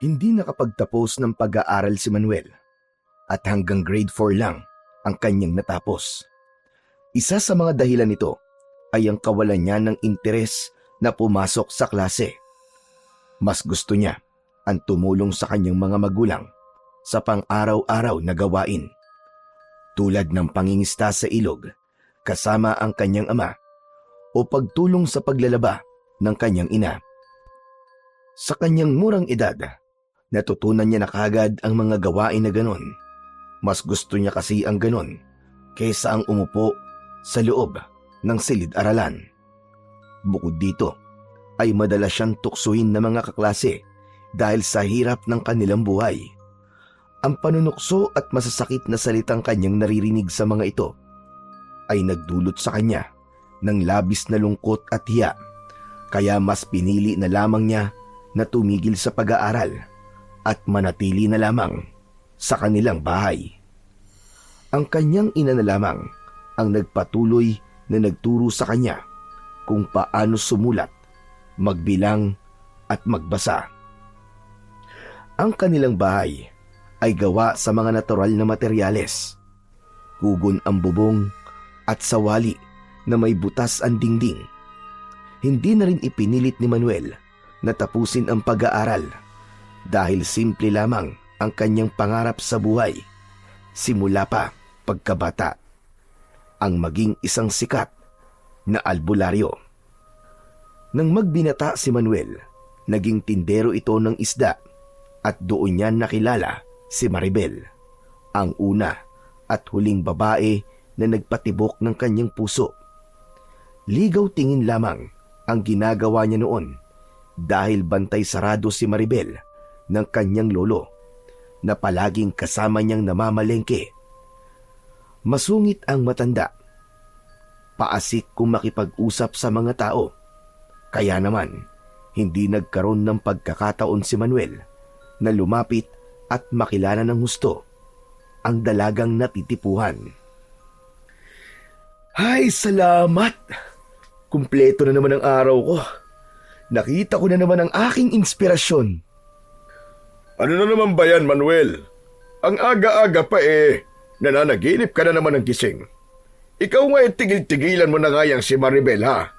Hindi nakapagtapos ng pag-aaral si Manuel at hanggang grade 4 lang ang kanyang natapos. Isa sa mga dahilan nito ay ang kawalan niya ng interes na pumasok sa klase. Mas gusto niya ang tumulong sa kanyang mga magulang sa pang-araw-araw na gawain, tulad ng pangingista sa ilog kasama ang kanyang ama o pagtulong sa paglalaba ng kanyang ina. Sa kanyang murang edad, natutunan niya na kaagad ang mga gawain na ganon. Mas gusto niya kasi ang ganon kaysa ang umupo sa loob ng silid-aralan. Bukod dito, ay madalas siyang tuksuin ng mga kaklase dahil sa hirap ng kanilang buhay. Ang panunukso at masasakit na salitang kanyang naririnig sa mga ito ay nagdulot sa kanya ng labis na lungkot at hiya, kaya mas pinili na lamang niya na tumigil sa pag-aaral at manatili na lamang sa kanilang bahay. Ang kanyang ina na lamang ang nagpatuloy na nagturo sa kanya kung paano sumulat, magbilang at magbasa. Ang kanilang bahay ay gawa sa mga natural na materyales. Kugon ang bubong at sawali na may butas ang dingding. Hindi na rin ipinilit ni Manuel na tapusin ang pag-aaral dahil simple lamang ang kanyang pangarap sa buhay simula pa pagkabata, ang maging isang sikat na albularyo. Nang magbinata si Manuel, naging tindero ito ng isda at doon niya nakilala si Maribel, ang una at huling babae na nagpatibok ng kanyang puso. Ligaw tingin lamang ang ginagawa niya noon dahil bantay sarado si Maribel ng kanyang lolo na palaging kasama niyang namamalengke. Masungit ang matanda. Paasik kung makipag-usap sa mga tao. Kaya naman, hindi nagkaroon ng pagkakataon si Manuel na lumapit at makilala ng husto ang dalagang natitipuhan. Ay, salamat! Kumpleto na naman ang araw ko. Nakita ko na naman ang aking inspirasyon. Ano na naman ba yan, Manuel? Ang aga-aga pa nananaginip ka na naman ng gising. Ikaw nga tigil-tigilan mo na nga yang si Maribel, ha?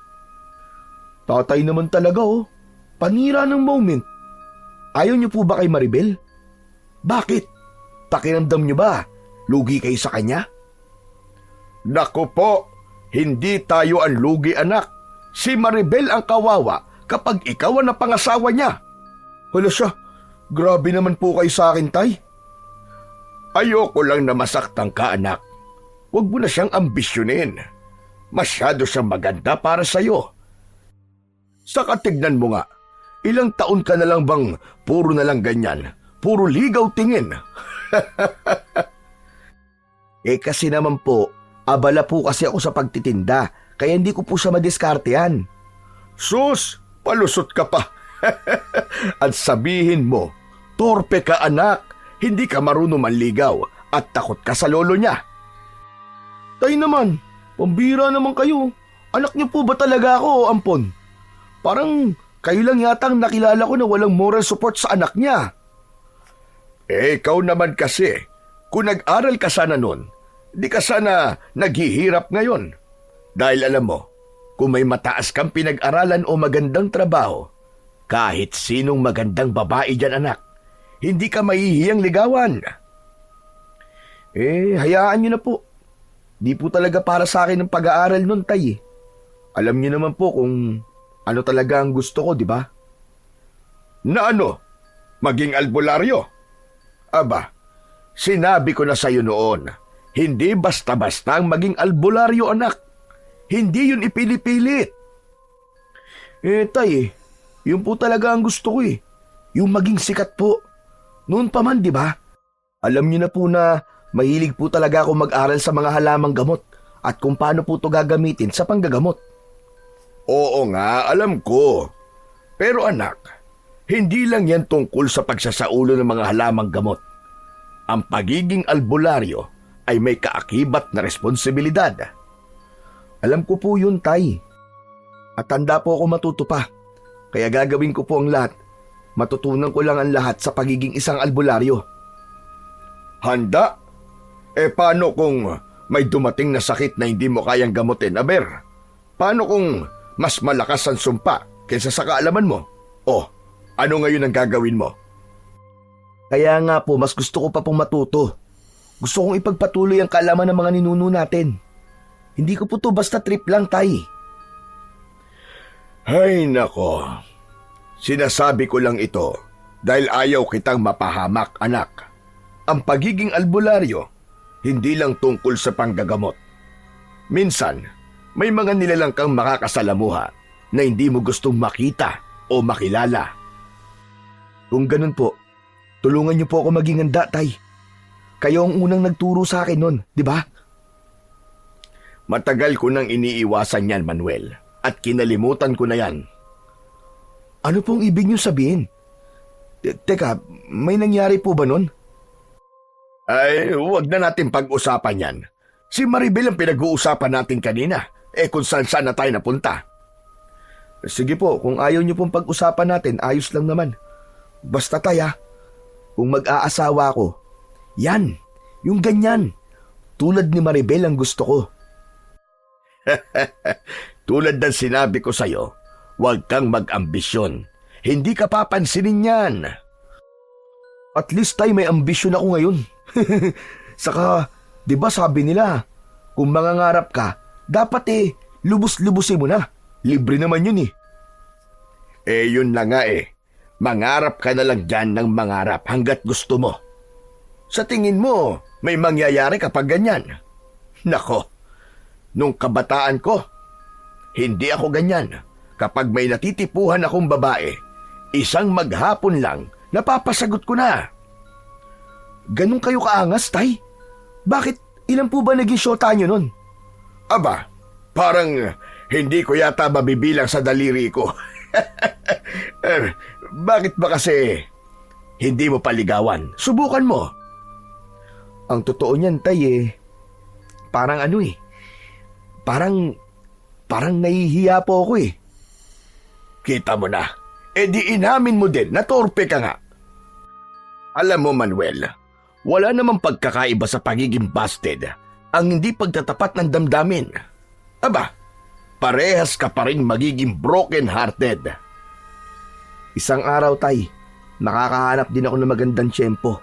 Tatay naman talaga, oh. Panira ng moment. Ayaw niyo po ba kay Maribel? Bakit? Pakiramdam niyo ba? Lugi kayo sa kanya? Naku po, hindi tayo ang lugi, anak. Si Maribel ang kawawa kapag ikaw ang napangasawa niya. Hala siya, grabe naman po kayo sa akin, tay. Ayoko lang na masaktan ka, anak. Huwag mo na siyang ambisyonin. Masyado siyang maganda para sa'yo. Saka tignan mo nga, ilang taon ka na lang bang puro na lang ganyan? Puro ligaw tingin. Kasi naman po, abala po kasi ako sa pagtitinda, kaya hindi ko po siya madiskartehan. Sus, palusot ka pa. At sabihin mo, torpe ka, anak. Hindi ka marunong manligaw at takot ka sa lolo niya. Tay naman, pambira naman kayo. Anak niyo po ba talaga ako, ampon? Parang kayo lang yatang nakilala ko na walang moral support sa anak niya. Ikaw naman kasi, kung nag-aral ka sana nun, di ka sana naghihirap ngayon. Dahil alam mo, kung may mataas kang pinag-aralan o magandang trabaho, kahit sinong magandang babae dyan, anak, hindi ka mahihiyang ligawan. Hayaan niyo na po. Di po talaga para sa akin ang pag-aaral nun, tay. Alam niyo naman po kung ano talaga ang gusto ko, di ba? Na ano? Maging albularyo? Aba, sinabi ko na sa'yo noon, hindi basta-basta ang maging albularyo, anak. Hindi yun ipinipilit. Tay, yun po talaga ang gusto ko eh. Yung maging sikat po. Noon pa man, di ba? Alam niyo na po na mahilig po talaga ako mag-aral sa mga halamang gamot at kung paano po ito gagamitin sa panggagamot. Oo nga, alam ko. Pero anak, hindi lang yan tungkol sa pagsasaulo ng mga halamang gamot. Ang pagiging albularyo ay may kaakibat na responsibilidad. Alam ko po yun, tay. At tanda po ako matuto pa. Kaya gagawin ko po ang lahat Matutunan ko lang ang lahat sa pagiging isang albularyo. Handa? Paano kung may dumating na sakit na hindi mo kayang gamutin, Aber? Paano kung mas malakas ang sumpa kaysa sa kaalaman mo? O, ano ngayon ang gagawin mo? Kaya nga po, mas gusto ko pa pong matuto. Gusto kong ipagpatuloy ang kaalaman ng mga ninuno natin. Hindi ko po to basta trip lang, Tay. Ay nako, sinasabi ko lang ito dahil ayaw kitang mapahamak, anak. Ang pagiging albularyo, hindi lang tungkol sa panggagamot. Minsan, may mga nilalang kang makakasalamuha na hindi mo gustong makita o makilala. Kung ganun po, tulungan niyo po ako maging handa, Tay. Kayo ang unang nagturo sa akin nun, di ba? Matagal ko nang iniiwasan yan, Manuel, at kinalimutan ko na yan. Ano pong ibig niyo sabihin? Teka, may nangyari po ba nun? Ay, huwag na natin pag-usapan yan. Si Maribel ang pinag-uusapan natin kanina. Kung saan na tayo napunta. Sige po, kung ayaw niyo pong pag-usapan natin, ayos lang naman. Basta, Tay, kung mag-aasawa ako, yan, yung ganyan. Tulad ni Maribel ang gusto ko. Tulad ng sinabi ko sa'yo, huwag kang mag-ambisyon. Hindi ka papansinin yan. At least, Tay, may ambisyon ako ngayon. Saka, di ba sabi nila, kung mangangarap ka, dapat lubos-lubusin mo na. Libre naman yun . Yun na nga . Mangarap ka na lang dyan ng mangarap hanggat gusto mo. Sa tingin mo, may mangyayari kapag ganyan? Nako, nung kabataan ko, hindi ako ganyan. Kapag may natitipuhan akong babae, isang maghapon lang, napapasagot ko na. Ganun kayo kaangas, Tay? Bakit ilan po ba naging syota nyo nun? Aba, parang hindi ko yata mabibilang sa daliri ko. Bakit ba kasi hindi mo paligawan? Subukan mo. Ang totoo niyan, Tay, parang parang nahihiya po ako . Kita mo na. Di inamin mo din na torpe ka nga. Alam mo, Manuel, wala namang pagkakaiba sa pagiging busted ang hindi pagtatapat ng damdamin. Aba, parehas ka pa rin magiging broken-hearted. Isang araw, Tay, makakahanap din ako ng magandang tiyempo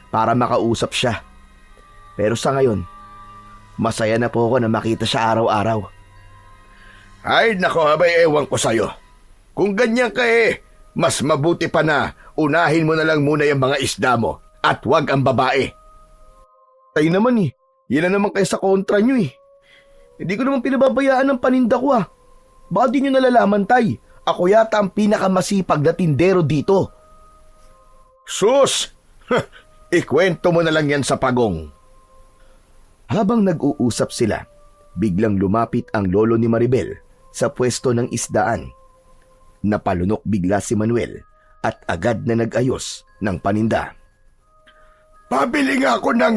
para makausap siya. Pero sa ngayon, masaya na po ako na makita siya araw-araw. Ay, nako, abay, ewan ko sa'yo. Kung ganyan ka mas mabuti pa na unahin mo na lang muna yung mga isda mo at wag ang babae. Tay naman yan na naman kayo sa kontra nyo . Hindi ko naman pinababayaan ng paninda ko . Baka di nyo nalalaman, Tay. Ako yata ang pinakamasipag na tindero dito. Sus! Ikwento mo na lang yan sa pagong. Habang nag-uusap sila, biglang lumapit ang lolo ni Maribel sa pwesto ng isdaan. Napalunok bigla si Manuel at agad na nag-ayos ng paninda. Pabili nga ako ng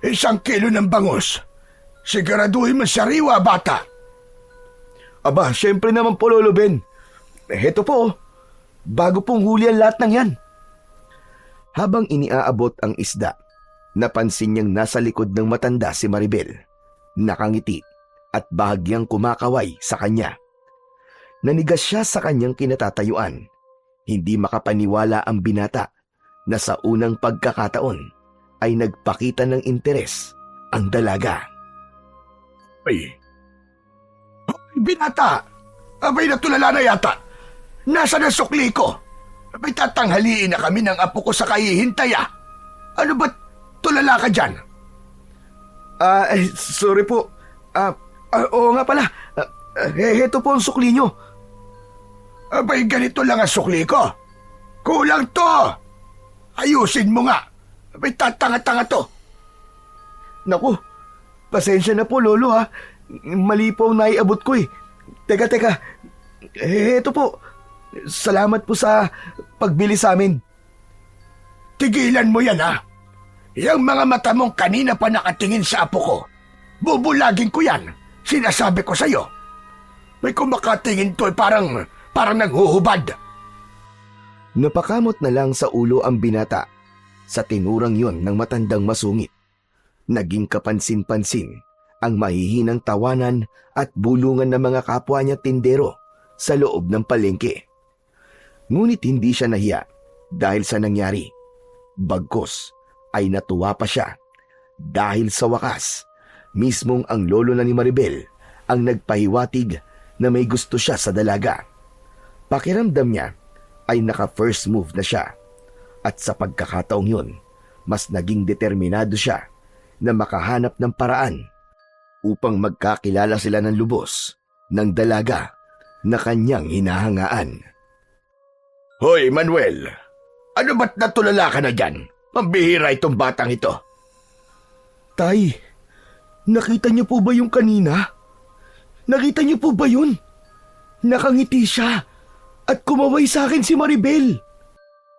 1 kilo ng bangus. Siguraduhin mo sariwa, bata. Aba, syempre naman po, Lolo Ben. Heto po, bago pong huli ang lahat ng yan. Habang iniaabot ang isda, napansin niyang nasa likod ng matanda si Maribel. Nakangiti at bahagyang kumakaway sa kanya. Nanigas siya sa kanyang kinatatayuan. Hindi makapaniwala ang binata na sa unang pagkakataon ay nagpakita ng interes ang dalaga. Ay, binata! Abay, natulala na yata. Nasa na sukli ko? Abay, tatanghaliin na kami ng apo ko sa kahihintay . Ano ba't tulala ka dyan? Sorry po. Oo nga pala. Heto po ang sukli nyo. Abay, ganito lang ang sukli ko. Kulang to. Ayusin mo nga. Abay, tatanga-tanga to. Naku, pasensya na po, Lolo Mali po ang naiabot ko . Teka. Heto po. Salamat po sa pagbili sa amin. Tigilan mo yan, Yang mga mata mong kanina pa nakatingin sa apo ko. Bubulagin ko yan. Sinasabi ko sa'yo. May kumakatingin to parang naghuhubad. Napakamot na lang sa ulo ang binata sa tinurang yon ng matandang masungit. Naging kapansin-pansin ang mahihinang tawanan at bulungan ng mga kapwa niya tindero sa loob ng palengke. Ngunit hindi siya nahiya dahil sa nangyari. Bagkus ay natuwa pa siya dahil sa wakas, mismong ang lolo na ni Maribel ang nagpahiwatig na may gusto siya sa dalaga. Pakiramdam niya ay naka-first move na siya at sa pagkakataong yun, mas naging determinado siya na makahanap ng paraan upang magkakilala sila ng lubos ng dalaga na kanyang hinahangaan. Hoy, Manuel! Ano ba't natulala ka na dyan? Pambihira itong batang ito. Tay, nakita niyo po ba yung kanina? Nakita niyo po ba yun? Nakangiti siya at kumaway sa akin si Maribel.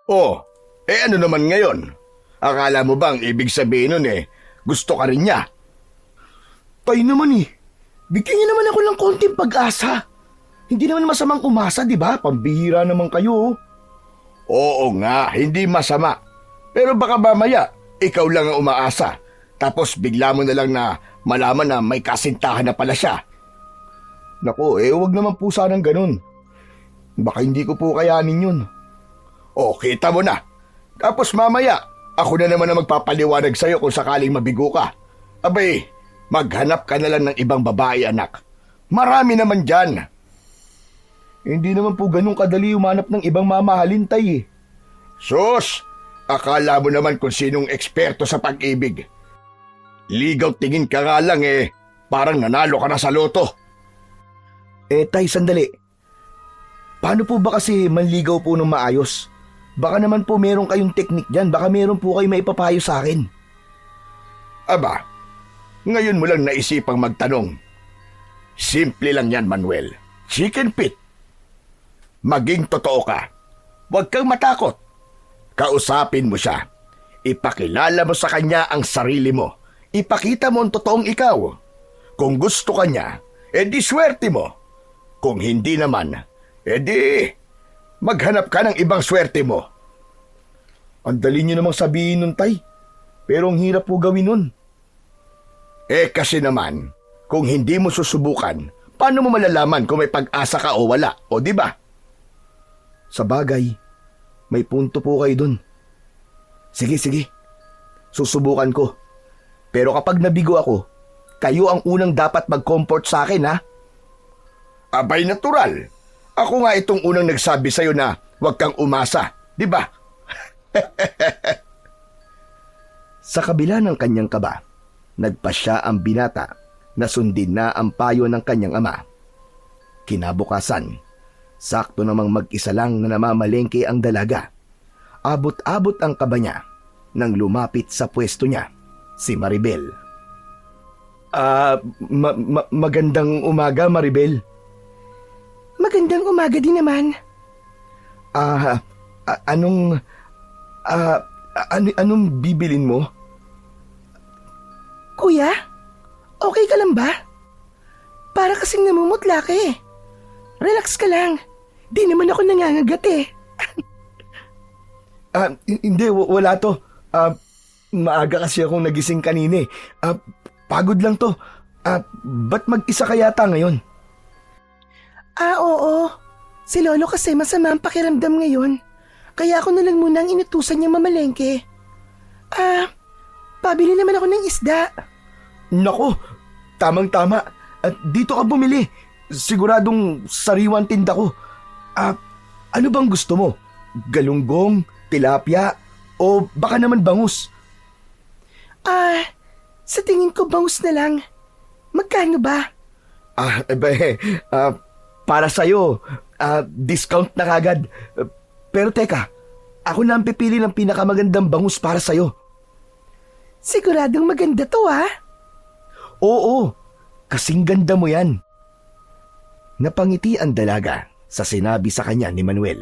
Oh, ano naman ngayon? Akala mo bang ibig sabihin nun gusto ka rin niya? Tay naman bigyan niyo naman ako ng konting pag-asa. Hindi naman masamang umasa, di ba? Pambihira naman kayo. Oo nga, hindi masama. Pero baka mamaya, ikaw lang ang umaasa. Tapos bigla mo na lang na malaman na may kasintahan na pala siya. Naku, huwag naman po sanang ganun. Baka hindi ko po kayanin yun. O, kita mo na. Tapos mamaya, ako na naman ang magpapaliwanag sa'yo kung sakaling mabigo ka. Abay, maghanap ka na lang ng ibang babae, anak. Marami naman dyan. Hindi naman po ganun kadali umanap ng ibang mamahalin, tay. Sus! Akala mo naman kung sinong eksperto sa pag-ibig. Ligaw tingin ka nga lang parang nanalo ka na sa loto. Tay, sandali. Paano po ba kasi manligaw po ng maayos? Baka naman po meron kayong teknik dyan. Baka meron po kayo maipapayo sa akin. Aba, ngayon mo lang naisipang magtanong. Simple lang yan, Manuel. Chicken pit. Maging totoo ka. Huwag kang matakot. Kausapin mo siya. Ipakilala mo sa kanya ang sarili mo. Ipakita mo ang totoong ikaw. Kung gusto ka niya, edi swerte mo. Kung hindi naman, edi maghanap ka ng ibang swerte mo. Ang dali niyo namang sabihin nun, tay. Pero ang hirap po gawin nun. Kasi naman, kung hindi mo susubukan, paano mo malalaman kung may pag-asa ka o wala, o di ba? Sa bagay, may punto po kayo dun. Sige. Susubukan ko. Pero kapag nabigo ako, kayo ang unang dapat mag-comfort sa akin, ha? Abay, natural. Ako nga itong unang nagsabi sa'yo na huwag kang umasa, di ba? Sa kabila ng kanyang kaba, nagpasya ang binata na sundin na ang payo ng kanyang ama. Kinabukasan, sakto namang mag-isa lang na namamalengke ang dalaga. Abot-abot ang kaba niya nang lumapit sa pwesto niya si Maribel. Magandang umaga, Maribel. Magandang umaga din naman. Anong bibilin mo? Kuya, okay ka lang ba? Para kasing namumutla ka eh. Relax ka lang. Di naman ako nangangagat eh. Hindi, wala to. Maaga kasi akong nagising kanina eh. Pagod lang to. Ba't mag-isa ka yata ngayon? Oo. Si Lolo kasi masama ang pakiramdam ngayon. Kaya ako na lang muna ang inutusan niya mamalengke. Pabili naman ako ng isda. Nako, tamang-tama. Dito ka bumili. Siguradong sariwan tinda ko. Ano bang gusto mo? Galunggong, tilapia, o baka naman bangus? Sa tingin ko bangus na lang. Magkano ba? Para sa'yo, discount na kagad. Pero teka, ako na ang pipili ng pinakamagandang bangus para sa'yo. Siguradong maganda to, ha? Oo, kasing ganda mo yan. Napangiti ang dalaga sa sinabi sa kanya ni Manuel.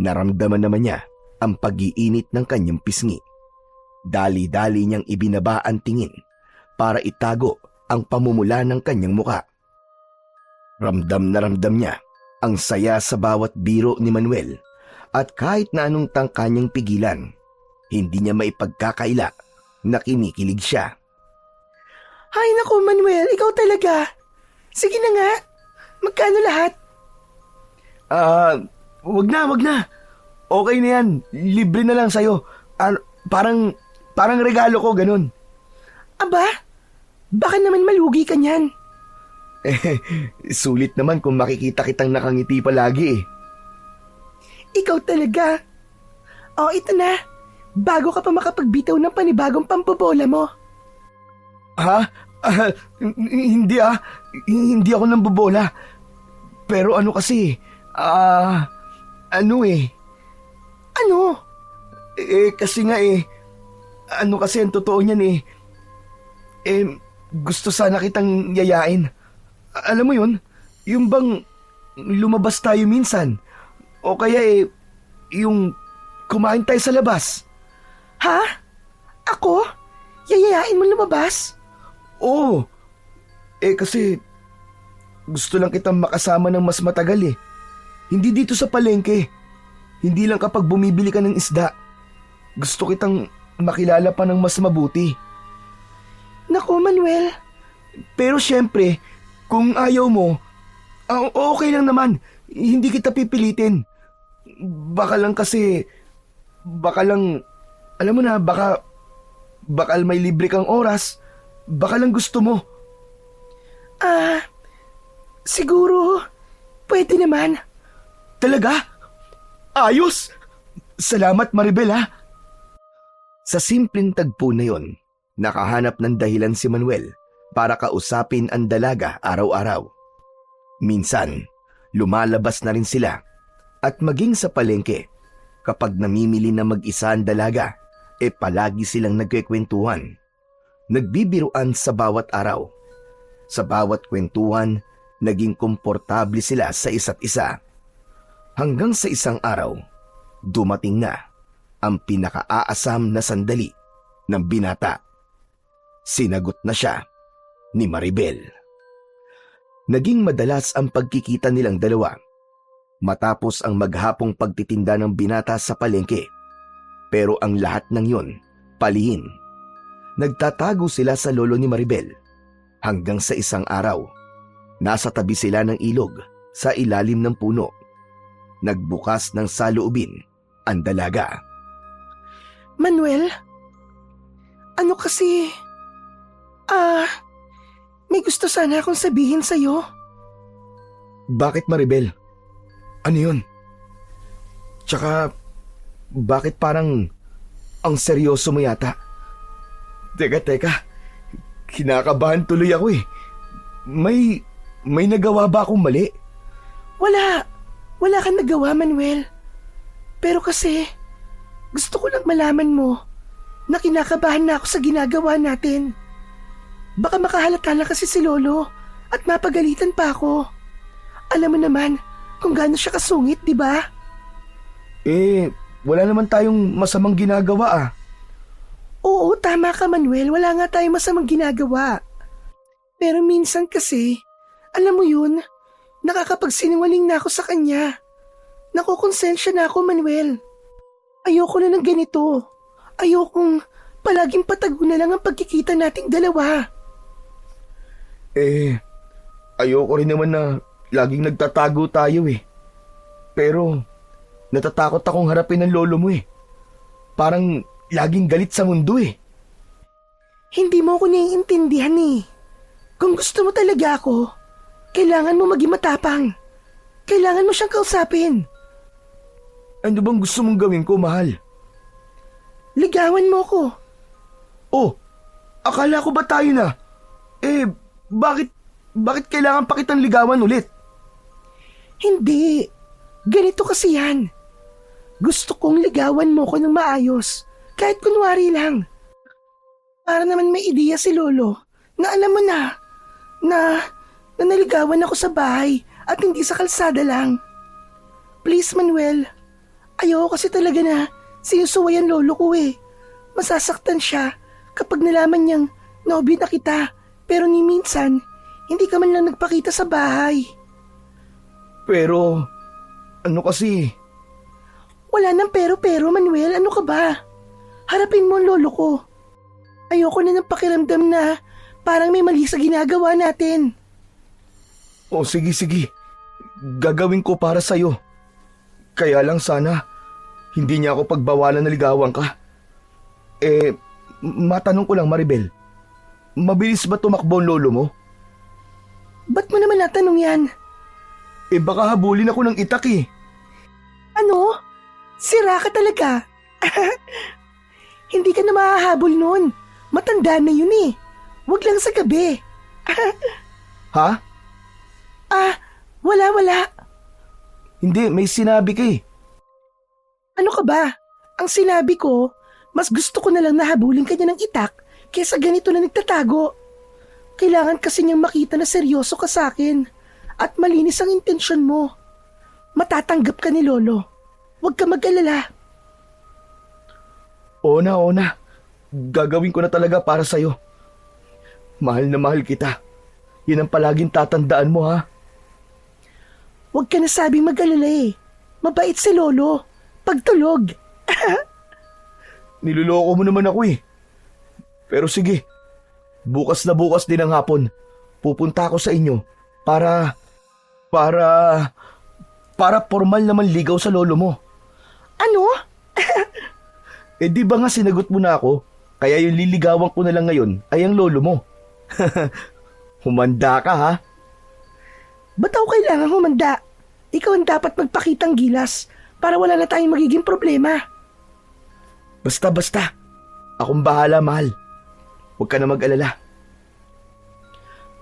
Naramdaman naman niya ang pag-iinit ng kanyang pisngi. Dali-dali niyang ibinaba ang tingin para itago ang pamumula ng kanyang muka. Ramdam na ramdam niya ang saya sa bawat biro ni Manuel At kahit na anong tangka niyang pigilan, hindi niya maipagkakaila na kinikilig siya. Ay naku, Manuel, ikaw talaga. Sige na nga. Magkano lahat? Wag na. Okay na yan. Libre na lang sa'yo. Parang regalo ko, ganun. Aba, baka naman malugi ka niyan. Sulit naman kung makikita kitang nakangiti palagi eh. Ikaw talaga. O, ito na. Bago ka pa makapagbitaw ng panibagong pambobola mo. Ha? Hindi Hindi ako nambobola. Pero ano kasi, ano eh. Ano? Kasi nga ano kasi ang totoo niyan gusto sana kitang yayain. Alam mo yun, yung bang lumabas tayo minsan. O kaya yung kumain tayo sa labas. Ha? Ako? Yayayain mo lumabas? Oo. Kasi gusto lang kitang makasama ng mas matagal eh. Hindi dito sa palengke. Hindi lang kapag bumibili ka ng isda. Gusto kitang makilala pa ng mas mabuti. Naku, Manuel. Pero syempre, kung ayaw mo, okay lang naman. Hindi kita pipilitin. Baka lang, alam mo na, baka may libre kang oras. Baka lang gusto mo. Siguro, pwede naman. Talaga? Ayos! Salamat, Maribel ha. Sa simpleng tagpo na yon, nakahanap ng dahilan si Manuel para kausapin ang dalaga araw-araw. Minsan, lumalabas na rin sila at maging sa palengke, kapag namimili na mag-isa ang dalaga, palagi silang nagkikwentuhan. Nagbibiruan sa bawat araw. Sa bawat kwentuhan, naging komportable sila sa isa't isa. Hanggang sa isang araw, dumating na ang pinakaaasam na sandali ng binata. Sinagot na siya ni Maribel. Naging madalas ang pagkikita nilang dalawa matapos ang maghapong pagtitinda ng binata sa palengke. Pero ang lahat ng yon, palihim. Nagtatago sila sa lolo ni Maribel hanggang sa isang araw. Nasa tabi sila ng ilog sa ilalim ng puno. Nagbukas ng saloobin ang dalaga. Manuel? Ano kasi... may gusto sana akong sabihin sa'yo. Bakit, Maribel? Ano yun? Tsaka, bakit parang ang seryoso mo yata? Teka. Kinakabahan tuloy ako eh. May nagawa ba akong mali? Wala kang nagawa, Manuel. Pero kasi, gusto ko lang malaman mo na kinakabahan na ako sa ginagawa natin. Baka makahalata na kasi si Lolo at mapagalitan pa ako. Alam mo naman kung gaano siya kasungit, di ba? Wala naman tayong masamang ginagawa. Oo, tama ka, Manuel. Wala nga tayong masamang ginagawa. Pero minsan kasi, alam mo yun, nakakapagsinungaling na ako sa kanya. Nakukonsensya na ako, Manuel. Ayoko na ng ganito. Ayokong palaging patago na lang ang pagkikita nating dalawa. Ayoko rin naman na laging nagtatago tayo eh. Pero natatakot akong harapin ang lolo mo eh. Parang laging galit sa mundo eh. Hindi mo ako naiintindihan eh. Kung gusto mo talaga ako, kailangan mo maging matapang. Kailangan mo siyang kausapin. Ano bang gusto mong gawin ko, mahal? Ligawan mo ko. Oh, akala ko ba tayo na? Bakit kailangan pa kitang ligawan ulit? Hindi. Ganito kasi yan. Gusto kong ligawan mo ko ng maayos. Kahit kunwari lang. Para naman may ideya si Lolo na alam mo na naligawan ako sa bahay at hindi sa kalsada lang. Please, Manuel. Ayoko kasi talaga na sinusuwayan lolo ko eh. Masasaktan siya kapag nalaman niyang nobyo na kita. Pero ni minsan, hindi ka man lang nagpakita sa bahay. Pero, ano kasi? Wala nang pero-pero, Manuel. Ano ka ba? Harapin mo ang lolo ko. Ayoko na ng pakiramdam na parang may mali sa ginagawa natin. O sige. Gagawin ko para sa'yo. Kaya lang sana, hindi niya ako pagbawalan na ligawan ka. Matanong ko lang, Maribel. Mabilis ba tumakbo ang lolo mo? Ba't mo naman natanong yan? Baka habulin ako ng itak eh. Ano? Sira ka talaga. Hindi ka na mahahabol nun. Matanda na yun eh. Huwag lang sa gabi. Ha? Wala. Hindi, may sinabi ka eh. Ano ka ba? Ang sinabi ko, mas gusto ko na lang nahabulin ka niya ng itak kesa ganito na nagtatago. Kailangan kasi niyang makita na seryoso ka sa akin at malinis ang intensyon mo. Matatanggap ka ni Lolo. Huwag ka mag-alala. Oo na. Gagawin ko na talaga para sa'yo. Mahal na mahal kita. Yan ang palaging tatandaan mo, ha? Huwag ka na sabing mag-alala eh. Mabait si Lolo. Pagtulog. Niloloko mo naman ako eh. Pero sige, bukas na bukas din ang hapon. Pupunta ako sa inyo para formal naman ligaw sa lolo mo. Ano? Di ba nga sinagot mo na ako? Kaya yung liligawan ko na lang ngayon ay ang lolo mo. Humanda ka, ha? Ba't ako kailangan humanda? Ikaw ang dapat magpakitang gilas para wala na tayong magiging problema. Basta. Akong bahala, mahal. Huwag ka na mag-alala.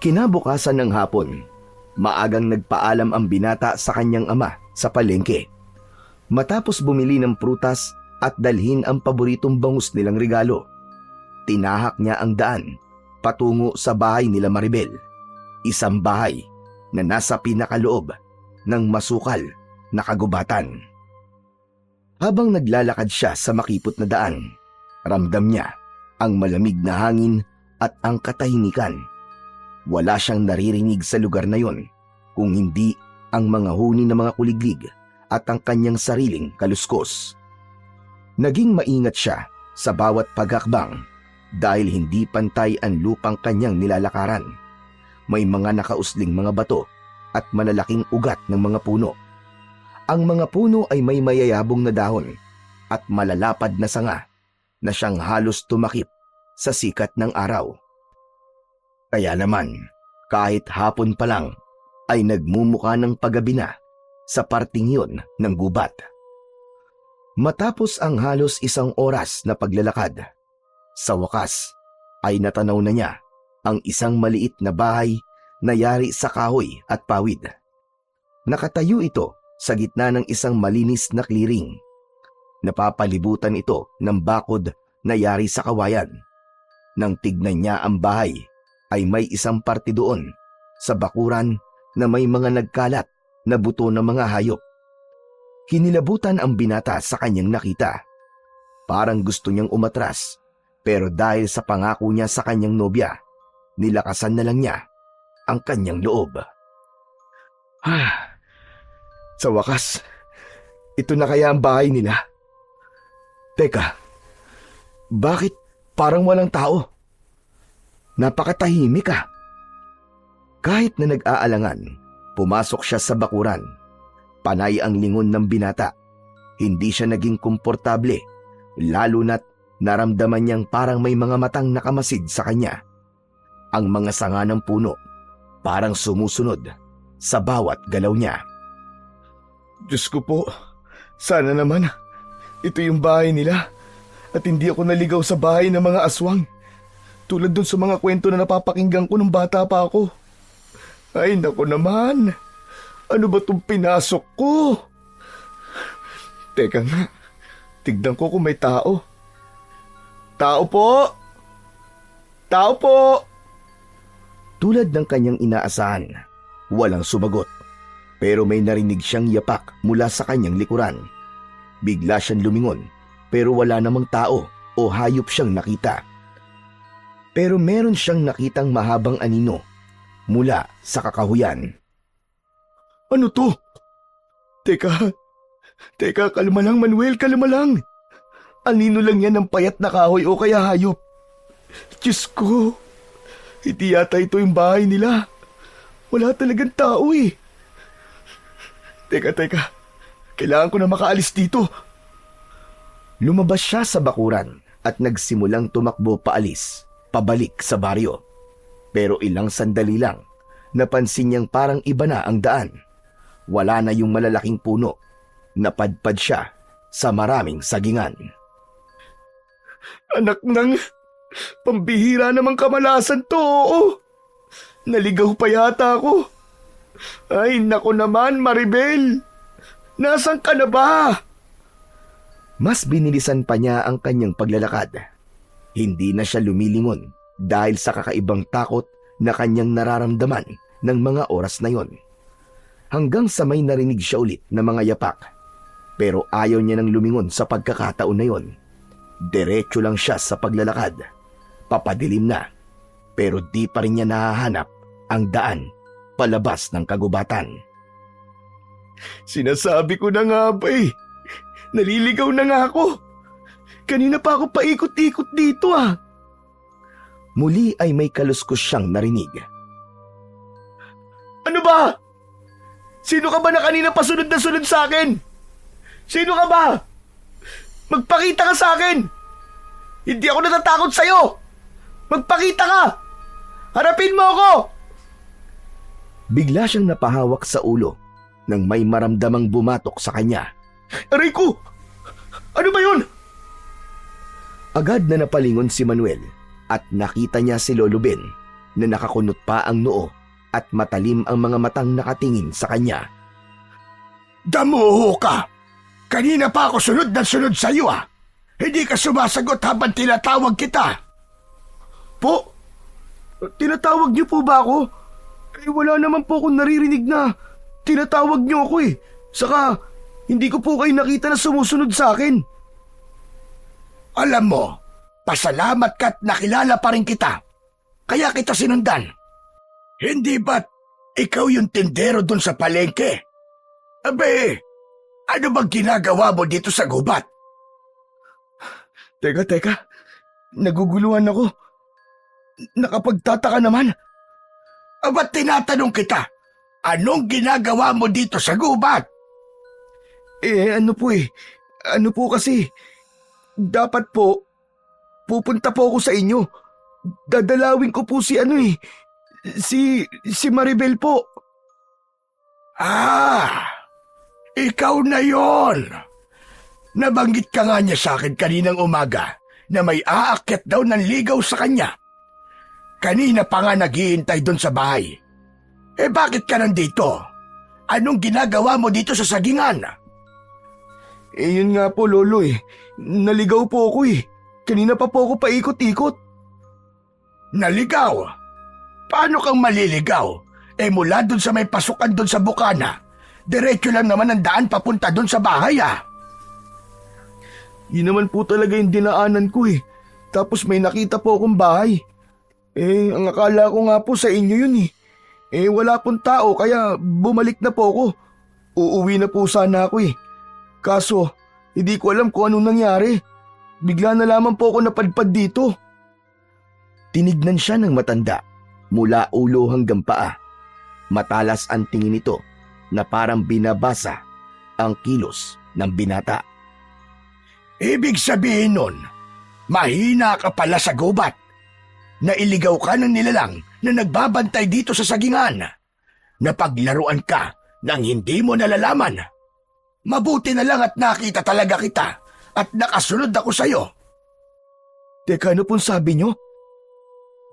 Kinabukasan ng hapon, maagang nagpaalam ang binata sa kanyang ama sa palengke. Matapos bumili ng prutas at dalhin ang paboritong bangus nilang regalo, tinahak niya ang daan patungo sa bahay nila Maribel. Isang bahay na nasa pinakaloob ng masukal na kagubatan. Habang naglalakad siya sa makipot na daan, ramdam niya ang malamig na hangin at ang katahimikan. Wala siyang naririnig sa lugar na yon kung hindi ang mga huni ng mga kuliglig at ang kanyang sariling kaluskos. Naging maingat siya sa bawat paghakbang dahil hindi pantay ang lupang kanyang nilalakaran. May mga nakausling mga bato at malalaking ugat ng mga puno. Ang mga puno ay may mayayabong na dahon at malalapad na sanga na siyang halos tumakip sa sikat ng araw. Kaya naman, kahit hapon pa lang, ay nagmumukha ng paggabi na sa parting yun ng gubat. Matapos ang halos 1 oras na paglalakad, sa wakas ay natanaw na niya ang isang maliit na bahay na yari sa kahoy at pawid. Nakatayo ito sa gitna ng isang malinis na clearing. Napapalibutan ito ng bakod na yari sa kawayan. Nang tignan niya ang bahay, ay may isang parte doon sa bakuran na may mga nagkalat na buto ng mga hayop. Kinilabutan ang binata sa kanyang nakita. Parang gusto niyang umatras, pero dahil sa pangako niya sa kanyang nobya, nilakasan na lang niya ang kanyang loob. Sa wakas, ito na kaya ang bahay nila. Teka, bakit parang walang tao? Napakatahimik ah. Kahit na nag-aalangan, pumasok siya sa bakuran. Panay ang lingon ng binata. Hindi siya naging komportable, lalo na't naramdaman niyang parang may mga matang nakamasid sa kanya. Ang mga sanga ng puno parang sumusunod sa bawat galaw niya. Diyos ko po, sana naman ito yung bahay nila at hindi ako naligaw sa bahay ng mga aswang. Tulad dun sa mga kwento na napapakinggan ko nung bata pa ako. Ay naku naman, ano ba itong pinasok ko? Teka nga, tignan ko kung may tao. Tao po! Tao po! Tulad ng kanyang inaasahan, walang sumagot. Pero may narinig siyang yapak mula sa kanyang likuran. Bigla siyang lumingon, pero wala namang tao o hayop siyang nakita. Pero meron siyang nakitang mahabang anino mula sa kakahuyan. Ano to? Teka, Teka, kalma lang Manuel, kalma lang. Anino lang yan ng payat na kahoy o kaya hayop. Diyos ko, hindi yata ito yung bahay nila. Wala talagang tao eh. Teka, kailangan ko na makaalis dito. Lumabas siya sa bakuran at nagsimulang tumakbo paalis, pabalik sa baryo. Pero ilang sandali lang, napansin niyang parang iba na ang daan. Wala na yung malalaking puno. Napadpad siya sa maraming sagingan. Anak ng pambihira namang kamalasan to, oo. Naligaw pa yata ako. Ay, nako naman, Maribel. Nasaan ka na ba? Mas binilisan pa niya ang kanyang paglalakad. Hindi na siya lumilingon dahil sa kakaibang takot na kanyang nararamdaman ng mga oras na yon. Hanggang sa may narinig siya ulit na mga yapak. Pero ayaw niya nang lumingon sa pagkakataon na yon. Diretso lang siya sa paglalakad. Papadilim na. Pero di pa rin niya nahahanap ang daan palabas ng kagubatan. Sinasabi ko na nga ba eh. Naliligaw na nga ako. Kanina pa ako paikot-ikot dito ah. Muli ay may kaluskos siyang narinig. Ano ba? Sino ka ba na kanina pasunod na sunod sa akin? Sino ka ba? Magpakita ka sa akin! Hindi ako natatakot sa'yo! Magpakita ka! Harapin mo ako! Bigla siyang napahawak sa ulo nang may maramdamang bumatok sa kanya. Aray ko! Ano ba yun? Agad na napalingon si Manuel at nakita niya si Lolo Ben na nakakunot pa ang noo at matalim ang mga matang nakatingin sa kanya. Damuho ka! Kanina pa ako sunod na sunod sa iyo ah! Hindi ka sumasagot habang tinatawag kita! Po? Tinatawag niyo po ba ako? Eh wala naman po akong naririnig na tinatawag niyo ako eh. Saka hindi ko po kayo nakita na sumusunod sa akin. Alam mo, pasalamat ka't nakilala pa rin kita. Kaya kita sinundan. Hindi ba't ikaw yung tindero dun sa palengke? Abe, ano bang ginagawa mo dito sa gubat? Teka. Naguguluhan ako. Nakapagtataka naman. Ba't tinatanong kita? Anong ginagawa mo dito sa gubat? Ano po kasi. Dapat po, pupunta po ako sa inyo. Dadalawin ko po si si Maribel po. Ah! Ikaw na yon. Nabanggit ka nga niya sa akin kaninang umaga na may aakyat daw ng ligaw sa kanya. Kanina pa nga naghihintay doon sa bahay. Bakit ka nandito? Anong ginagawa mo dito sa sagingan? Yun nga po, Lolo eh. Naligaw po ako eh. Kanina pa po ako paikot-ikot. Naligaw? Paano kang maliligaw? Mula doon sa may pasukan doon sa bukana. Diretso lang naman ang daan papunta doon sa bahay ah. Yun naman po talaga yung dinaanan ko eh. Tapos may nakita po akong bahay. Ang akala ko nga po sa inyo yun eh. Wala pong tao kaya bumalik na po ako. Uuwi na po sana ako eh. Kaso, hindi ko alam kung anong nangyari. Bigla na lamang po ako napadpad dito. Tinignan siya ng matanda mula ulo hanggang paa. Matalas ang tingin nito na parang binabasa ang kilos ng binata. Ibig sabihin nun, mahina ka pala sa gubat. Nailigaw ka ng nilalang na nagbabantay dito sa sagingan. Napaglaruan ka nang hindi mo nalalaman. Mabuti na lang at nakita talaga kita at nakasunod ako sa'yo. Teka, ano pong sabi nyo?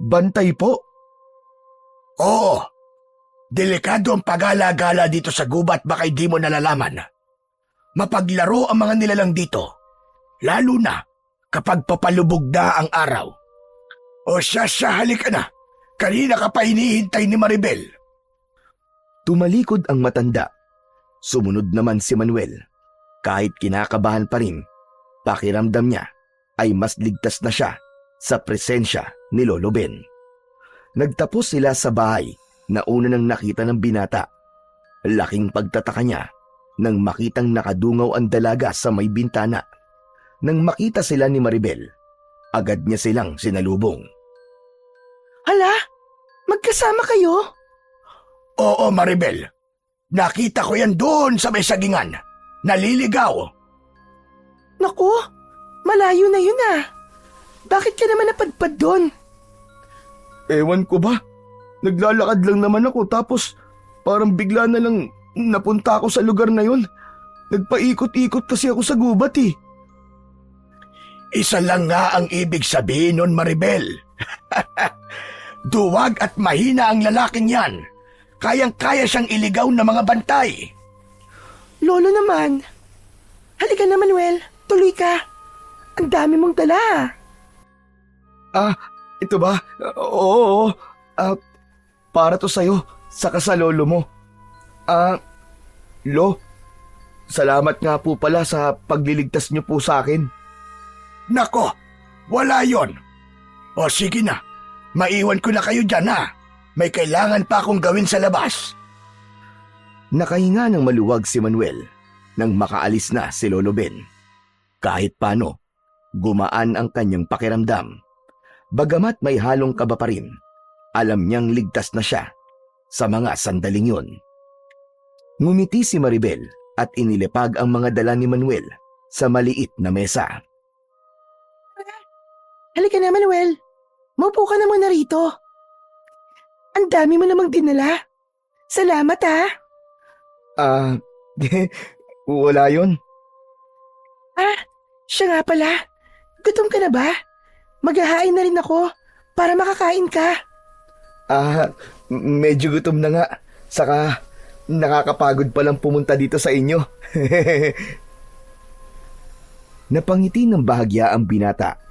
Bantay po? Oo. Delikado ang pag-alagala dito sa gubat baka hindi mo nalalaman. Mapaglaro ang mga nilalang dito. Lalo na kapag papalubog na ang araw. O siya, halika na. Kanina ka pa hinihintay ni Maribel. Tumalikod ang matanda. Sumunod naman si Manuel. Kahit kinakabahan pa rin, pakiramdam niya ay mas ligtas na siya sa presensya ni Lolo Ben. Nagtapos sila sa bahay na una nang nakita ng binata. Laking pagtataka niya nang makitang nakadungaw ang dalaga sa may bintana. Nang makita sila ni Maribel, agad niya silang sinalubong. Hala, magkasama kayo? Oo, Maribel. Nakita ko yan doon sa may sagingan. Naliligaw. Naku, malayo na yun ah. Bakit ka naman napadpad doon? Ewan ko ba? Naglalakad lang naman ako tapos parang bigla na lang napunta ako sa lugar na yon. Nagpaikot-ikot kasi ako sa gubat eh. Isa lang nga ang ibig sabihin nun, Maribel. Duwag at mahina ang lalaking yan. Kayang-kaya siyang iligaw ng mga bantay. Lolo naman. Halika na, Manuel. Tuloy ka. Ang dami mong dala. Ito ba? Oo. Para to sa'yo, saka sa lolo mo. Lo, salamat nga po pala sa pagliligtas niyo po sa akin. Nako, wala yon. O sige na, maiwan ko na kayo dyan ha. May kailangan pa akong gawin sa labas. Nakahinga ng maluwag si Manuel nang makaalis na si Lolo Ben. Kahit paano, gumaan ang kanyang pakiramdam. Bagamat may halong kaba pa rin, alam niyang ligtas na siya sa mga sandaling yun. Ngumiti si Maribel at inilipag ang mga dala ni Manuel sa maliit na mesa. Halika na, Manuel. Maupo ka na muna rito. Ang dami mo namang dinala. Salamat ah. Wala yun. Siya nga pala. Gutom ka na ba? Maghahain na rin ako para makakain ka. Medyo gutom na nga. Saka nakakapagod palang pumunta dito sa inyo. Napangiti ng bahagya ang binata,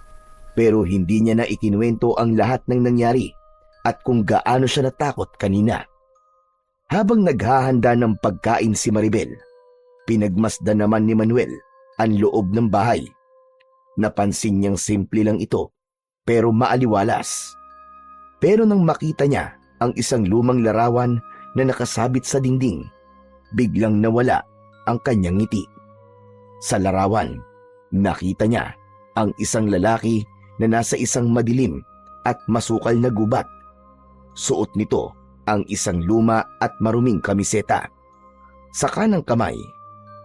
pero hindi niya na ikinuwento ang lahat ng nangyari at kung gaano siya natakot kanina. Habang naghahanda ng pagkain si Maribel, pinagmasdan naman ni Manuel ang loob ng bahay. Napansin niyang simple lang ito, pero maaliwalas. Pero nang makita niya ang isang lumang larawan na nakasabit sa dingding, biglang nawala ang kanyang ngiti. Sa larawan, nakita niya ang isang lalaki na nasa isang madilim at masukal na gubat. Suot nito ang isang luma at maruming kamiseta. Sa kanang kamay,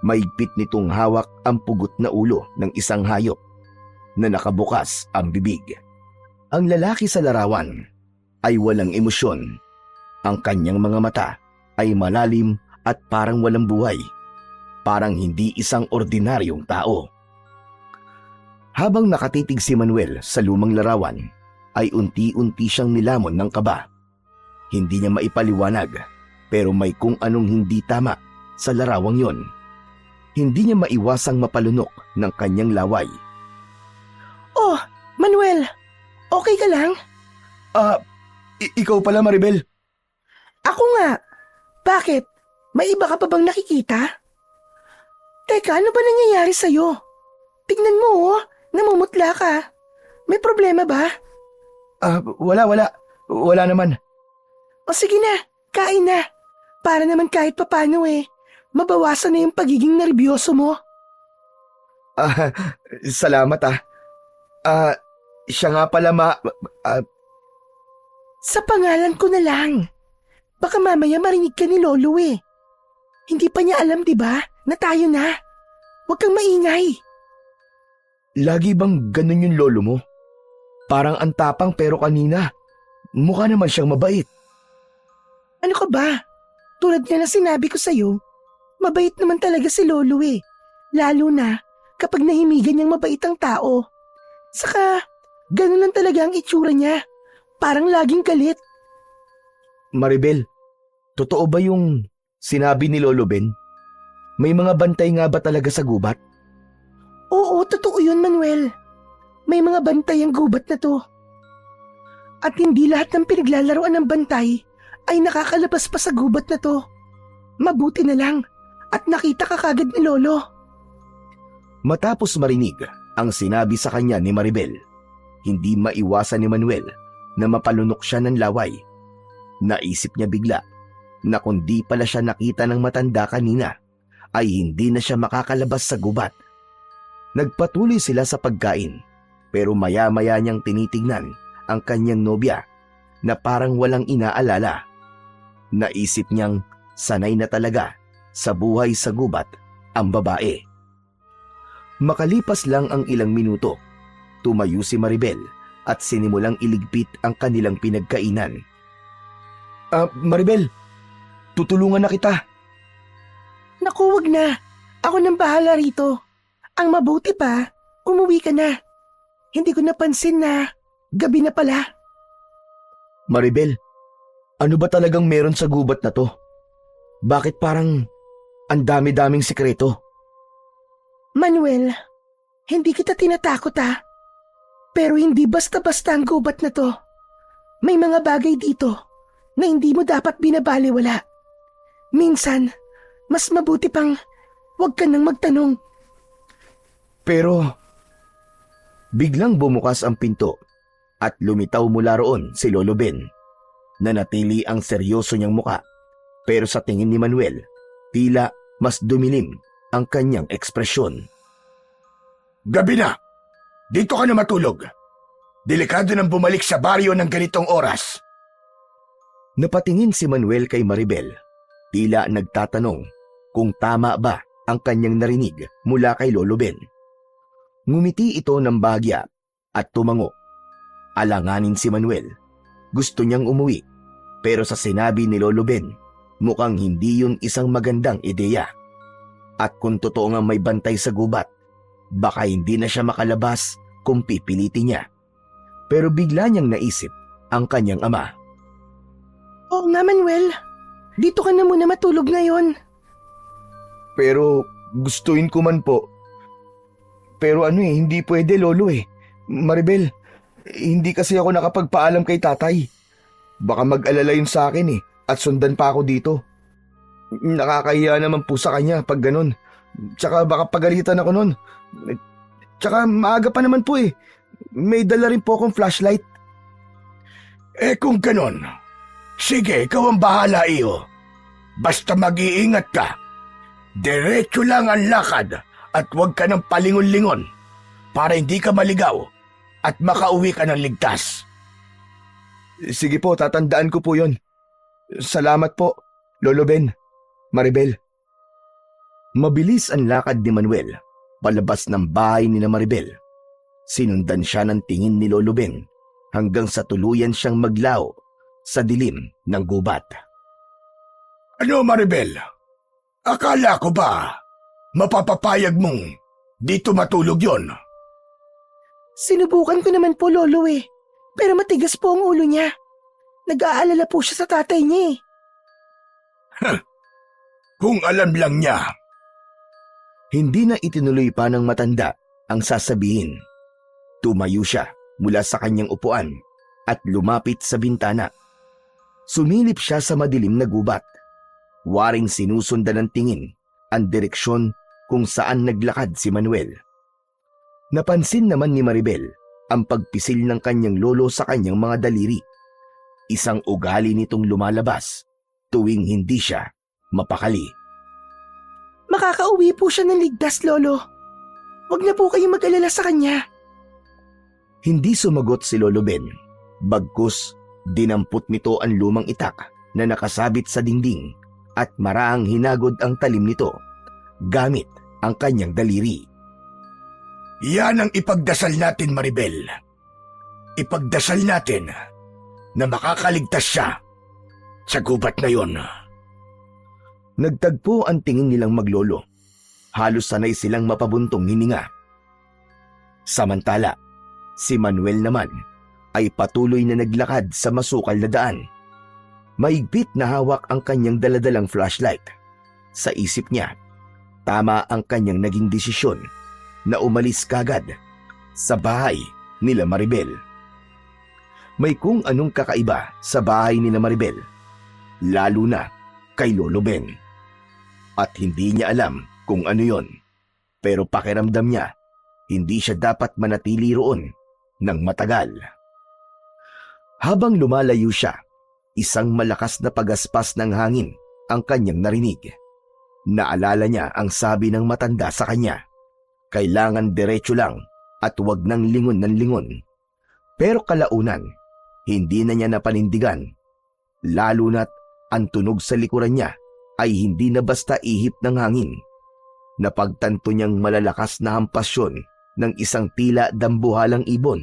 mahigpit nitong hawak ang pugot na ulo ng isang hayop na nakabukas ang bibig. Ang lalaki sa larawan ay walang emosyon. Ang kanyang mga mata ay malalim at parang walang buhay. Parang hindi isang ordinaryong tao. Habang nakatitig si Manuel sa lumang larawan, ay unti-unti siyang nilamon ng kaba. Hindi niya maipaliwanag, pero may kung anong hindi tama sa larawang yon. Hindi niya maiwasang mapalunok ng kanyang laway. Oh, Manuel, okay ka lang? Ikaw pala, Maribel. Ako nga. Bakit? May iba ka pa bang nakikita? Teka, ano ba nangyayari sa'yo? Tignan mo namumutla ka. May problema ba? Wala. Wala naman. O sige na, kain na. Para naman kahit papano mabawasan na yung pagiging nerbiyoso mo. Salamat siya nga pala Sa pangalan ko na lang. Baka mamaya marinig ka ni Lolo Hindi pa niya alam, di ba, na tayo na. Huwag kang maingay. Lagi bang ganun yung lolo mo? Parang ang tapang pero kanina, mukha naman siyang mabait. Ano ka ba? Tulad nga na sinabi ko sa'yo, mabait naman talaga si Lolo Lalo na kapag nahimigan niyang mabait ang tao. Saka, ganun lang talaga ang itsura niya. Parang laging galit. Maribel, totoo ba yung sinabi ni Lolo Ben? May mga bantay nga ba talaga sa gubat? Oo, totoo yun, Manuel. May mga bantay ang gubat na to. At hindi lahat ng pinaglalaroan ng bantay ay nakakalabas pa sa gubat na to. Mabuti na lang at nakita ka kagad ni Lolo. Matapos marinig ang sinabi sa kanya ni Maribel, hindi maiwasan ni Manuel na mapalunok siya ng laway. Naisip niya bigla na kundi pala siya nakita ng matanda kanina ay hindi na siya makakalabas sa gubat. Nagpatuloy sila sa pagkain, pero maya-maya niyang tinitignan ang kanyang nobya na parang walang inaalala. Naisip niyang sanay na talaga sa buhay sa gubat ang babae. Makalipas lang ang ilang minuto, tumayo si Maribel at sinimulang iligpit ang kanilang pinagkainan. Maribel, tutulungan na kita. Naku, wag na. Ako nang bahala rito. Ang mabuti pa, umuwi ka na. Hindi ko napansin na gabi na pala. Maribel, ano ba talagang meron sa gubat na to? Bakit parang ang dami-daming sikreto? Manuel, hindi kita tinatakot ha. Pero hindi basta-basta ang gubat na to. May mga bagay dito na hindi mo dapat binabaliwala. Minsan, mas mabuti pang wag ka nang magtanong. Pero biglang bumukas ang pinto at lumitaw mula roon si Lolo Ben. Nanatili ang seryoso niyang muka, pero sa tingin ni Manuel, tila mas dumilim ang kanyang ekspresyon. Gabi na! Dito ka na matulog. Delikado nang bumalik sa baryo ng ganitong oras. Napatingin si Manuel kay Maribel, tila nagtatanong kung tama ba ang kanyang narinig mula kay Lolo Ben. Ngumiti ito ng bahagya at tumango. Alanganin si Manuel. Gusto niyang umuwi, pero sa sinabi ni Lolo Ben, mukhang hindi yun isang magandang ideya. At kung totoo nga may bantay sa gubat, baka hindi na siya makalabas kung pipilitin niya. Pero bigla niyang naisip ang kanyang ama. Oo nga, Manuel. Dito ka na muna matulog ngayon. Pero gustuin ko man po. Pero hindi pwede, Lolo eh. Maribel, hindi kasi ako nakapagpaalam kay tatay. Baka mag-alala yun sa akin at sundan pa ako dito. Nakakahiya naman po sa kanya pag ganun. Tsaka baka pagalitan ako nun. Tsaka maaga pa naman po eh. May dala rin po akong flashlight. Kung ganon, sige, ikaw ang bahala iyo. Basta mag-iingat ka. Diretso lang ang lakad at huwag ka ng palingon-lingon para hindi ka maligaw at makauwi ka ng ligtas. Sige po, tatandaan ko po yon. Salamat po, Lolo Ben, Maribel. Mabilis ang lakad ni Manuel palabas ng bahay ni Maribel. Sinundan siya ng tingin ni Lolo Ben hanggang sa tuluyan siyang maglaw sa dilim ng gubat. Ano, Maribel? Akala ko ba mapapapayag mong dito matulog yon? Sinubukan ko naman po, Lolo eh. Pero matigas po ang ulo niya. Nag-aalala po siya sa tatay niya eh. Kung alam lang niya. Hindi na itinuloy pa ng matanda ang sasabihin. Tumayo siya mula sa kanyang upuan at lumapit sa bintana. Sumilip siya sa madilim na gubat. Waring sinusundan ng tingin ang direksyon kung saan naglakad si Manuel. Napansin naman ni Maribel ang pagpisil ng kanyang lolo sa kanyang mga daliri. Isang ugali nitong lumalabas tuwing hindi siya mapakali. Makakauwi po siya ng ligtas, Lolo. Huwag na po kayong mag-alala sa kanya. Hindi sumagot si Lolo Ben. Bagkus, dinampot nito ang lumang itak na nakasabit sa dingding at maraang hinagod ang talim nito gamit ang kanyang daliri. Yan ang ipagdasal natin, Maribel. Ipagdasal natin na makakaligtas siya sa gubat na yon. Nagtagpo ang tingin nilang maglolo. Halos sanay silang mapabuntong hininga. Samantala, si Manuel naman ay patuloy na naglakad sa masukal na daan. Mahigpit na hawak ang kanyang daladalang flashlight. Sa isip niya, tama ang kanyang naging desisyon na umalis kagad sa bahay nila Maribel. May kung anong kakaiba sa bahay nila Maribel, lalo na kay Lolo Ben. At hindi niya alam kung ano yon, pero pakiramdam niya, hindi siya dapat manatili roon ng matagal. Habang lumalayo siya, isang malakas na pagaspas ng hangin ang kanyang narinig. Naalala niya ang sabi ng matanda sa kanya. Kailangan diretso lang at huwag nang lingon ng lingon. Pero kalaunan, hindi na niya napanindigan. Lalo na't ang tunog sa likuran niya ay hindi na basta ihip ng hangin. Napagtanto niyang malalakas na hampasyon ng isang tila dambuhalang ibon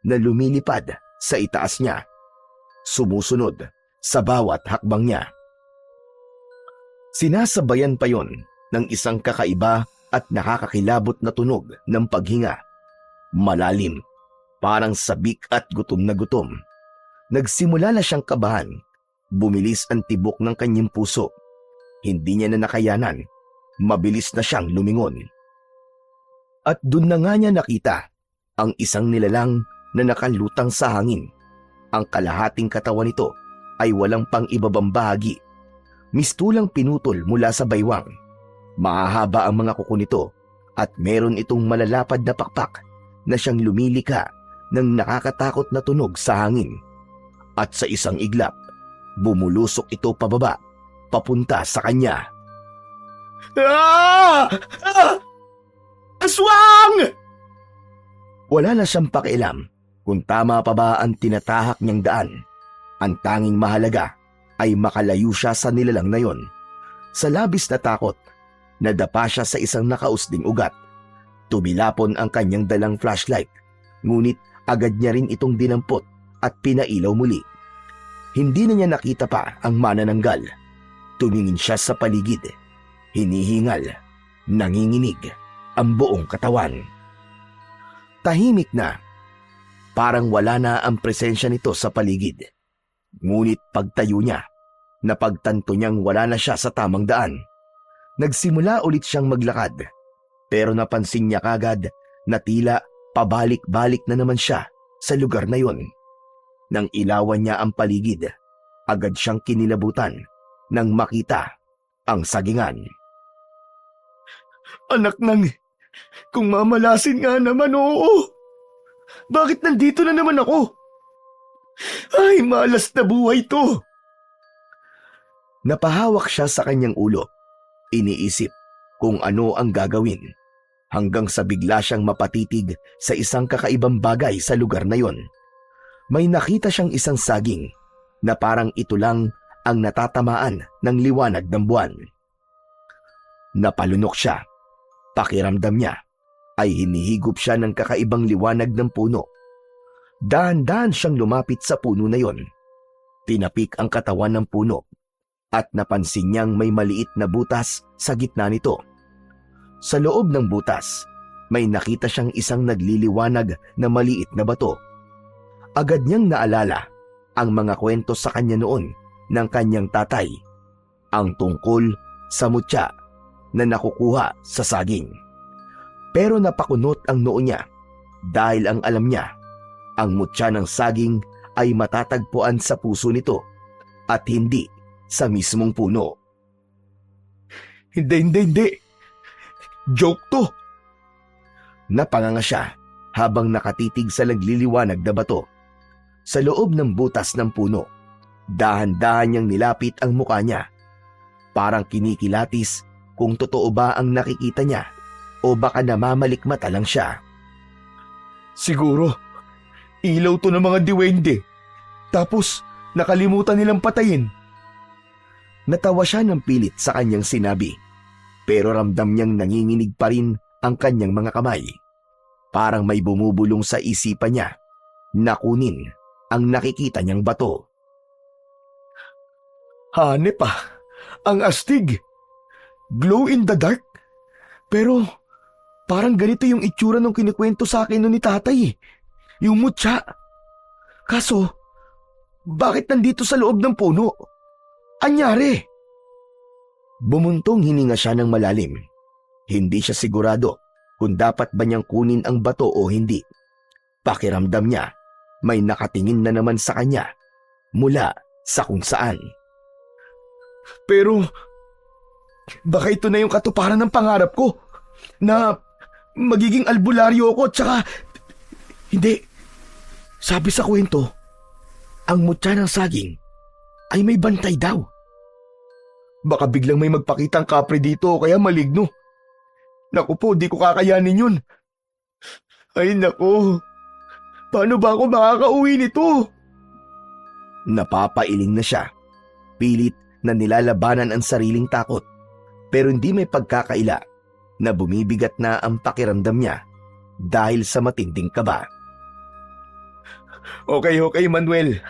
na lumilipad sa itaas niya. Sumusunod sa bawat hakbang niya. Sinasabayan pa yon ng isang kakaiba at nakakakilabot na tunog ng paghinga. Malalim, parang sabik at gutom na gutom. Nagsimula na siyang kabahan. Bumilis ang tibok ng kanyang puso. Hindi niya na nakayanan. Mabilis na siyang lumingon. At dun na nga niya nakita ang isang nilalang na nakalutang sa hangin. Ang kalahating katawan nito ay walang pang-ibabang bahagi. Mistulang pinutol mula sa baywang. Mahahaba ang mga kuko nito at meron itong malalapad na pakpak na siyang lumilika ng nakakatakot na tunog sa hangin. At sa isang iglap, bumulusok ito pababa, papunta sa kanya. Ah! Ah! Aswang! Wala na siyang pakialam kung tama pa ba ang tinatahak niyang daan. Ang tanging mahalaga ay makalayo siya sa nilalang na yon. Sa labis na takot, nadapa siya sa isang nakausding ugat. Tumilapon ang kanyang dalang flashlight, ngunit agad niya rin itong dinampot at pinailaw muli. Hindi na niya nakita pa ang manananggal. Tumingin siya sa paligid. Hinihingal, nanginginig ang buong katawan. Tahimik na. Parang wala na ang presensya nito sa paligid. Ngunit pagtayo niya, napagtanto niyang wala na siya sa tamang daan. Nagsimula ulit siyang maglakad, pero napansin niya kagad na tila pabalik-balik na naman siya sa lugar na yon. Nang ilawan niya ang paligid, agad siyang kinilabutan nang makita ang sagingan. Anak ng... Kung mamalasin nga naman, oo. Bakit nandito na naman ako? Ay, malas na buhay to. Napahawak siya sa kanyang ulo. Iniisip kung ano ang gagawin hanggang sa bigla siyang mapatitig sa isang kakaibang bagay sa lugar na yon. May nakita siyang isang saging na parang ito lang ang natatamaan ng liwanag ng buwan. Napalunok siya. Pakiramdam niya ay hinihigop siya ng kakaibang liwanag ng puno. Dahan-dahan siyang lumapit sa puno na yon. Tinapik ang katawan ng puno at napansin niyang may maliit na butas sa gitna nito. Sa loob ng butas, may nakita siyang isang nagliliwanag na maliit na bato. Agad niyang naalala ang mga kwento sa kanya noon ng kanyang tatay, ang tungkol sa mutya na nakukuha sa saging. Pero napakunot ang noo niya dahil ang alam niya, ang mutya ng saging ay matatagpuan sa puso nito at hindi sa mismong puno. Hindi. Joke to. Napanganga siya habang nakatitig sa nagliliwanag na bato. Sa loob ng butas ng puno, dahan-dahan niyang nilapit ang mukha niya. Parang kinikilatis kung totoo ba ang nakikita niya o baka namamalikmata lang siya. Siguro, ilaw to ng mga diwende. Tapos, nakalimutan nilang patayin. Natawa siya ng pilit sa kanyang sinabi, pero ramdam niyang nanginginig pa rin ang kanyang mga kamay. Parang may bumubulong sa isipan niya na kunin ang nakikita niyang bato. Hanep pa, ang astig. Glow in the dark. Pero parang ganito yung itsura nung kinikwento sa akin nun ni tatay. Yung mutya. Kaso, bakit nandito sa loob ng puno? Anyari? Bumuntong hininga siya ng malalim. Hindi siya sigurado kung dapat ba niyang kunin ang bato o hindi. Pakiramdam niya, may nakatingin na naman sa kanya mula sa kung saan. Pero, baka ito na yung katuparan ng pangarap ko na magiging albularyo ako tsaka... Hindi. Sabi sa kwento, ang mutya ng saging ay may bantay daw. Baka biglang may magpakitang kapre dito o kaya maligno. Naku po, di ko kakayanin yun. Ay naku, paano ba ako makakauwi nito? Napapailing na siya. Pilit na nilalabanan ang sariling takot. Pero hindi may pagkakaila na bumibigat na ang pakiramdam niya dahil sa matinding kaba. Okay, Manuel.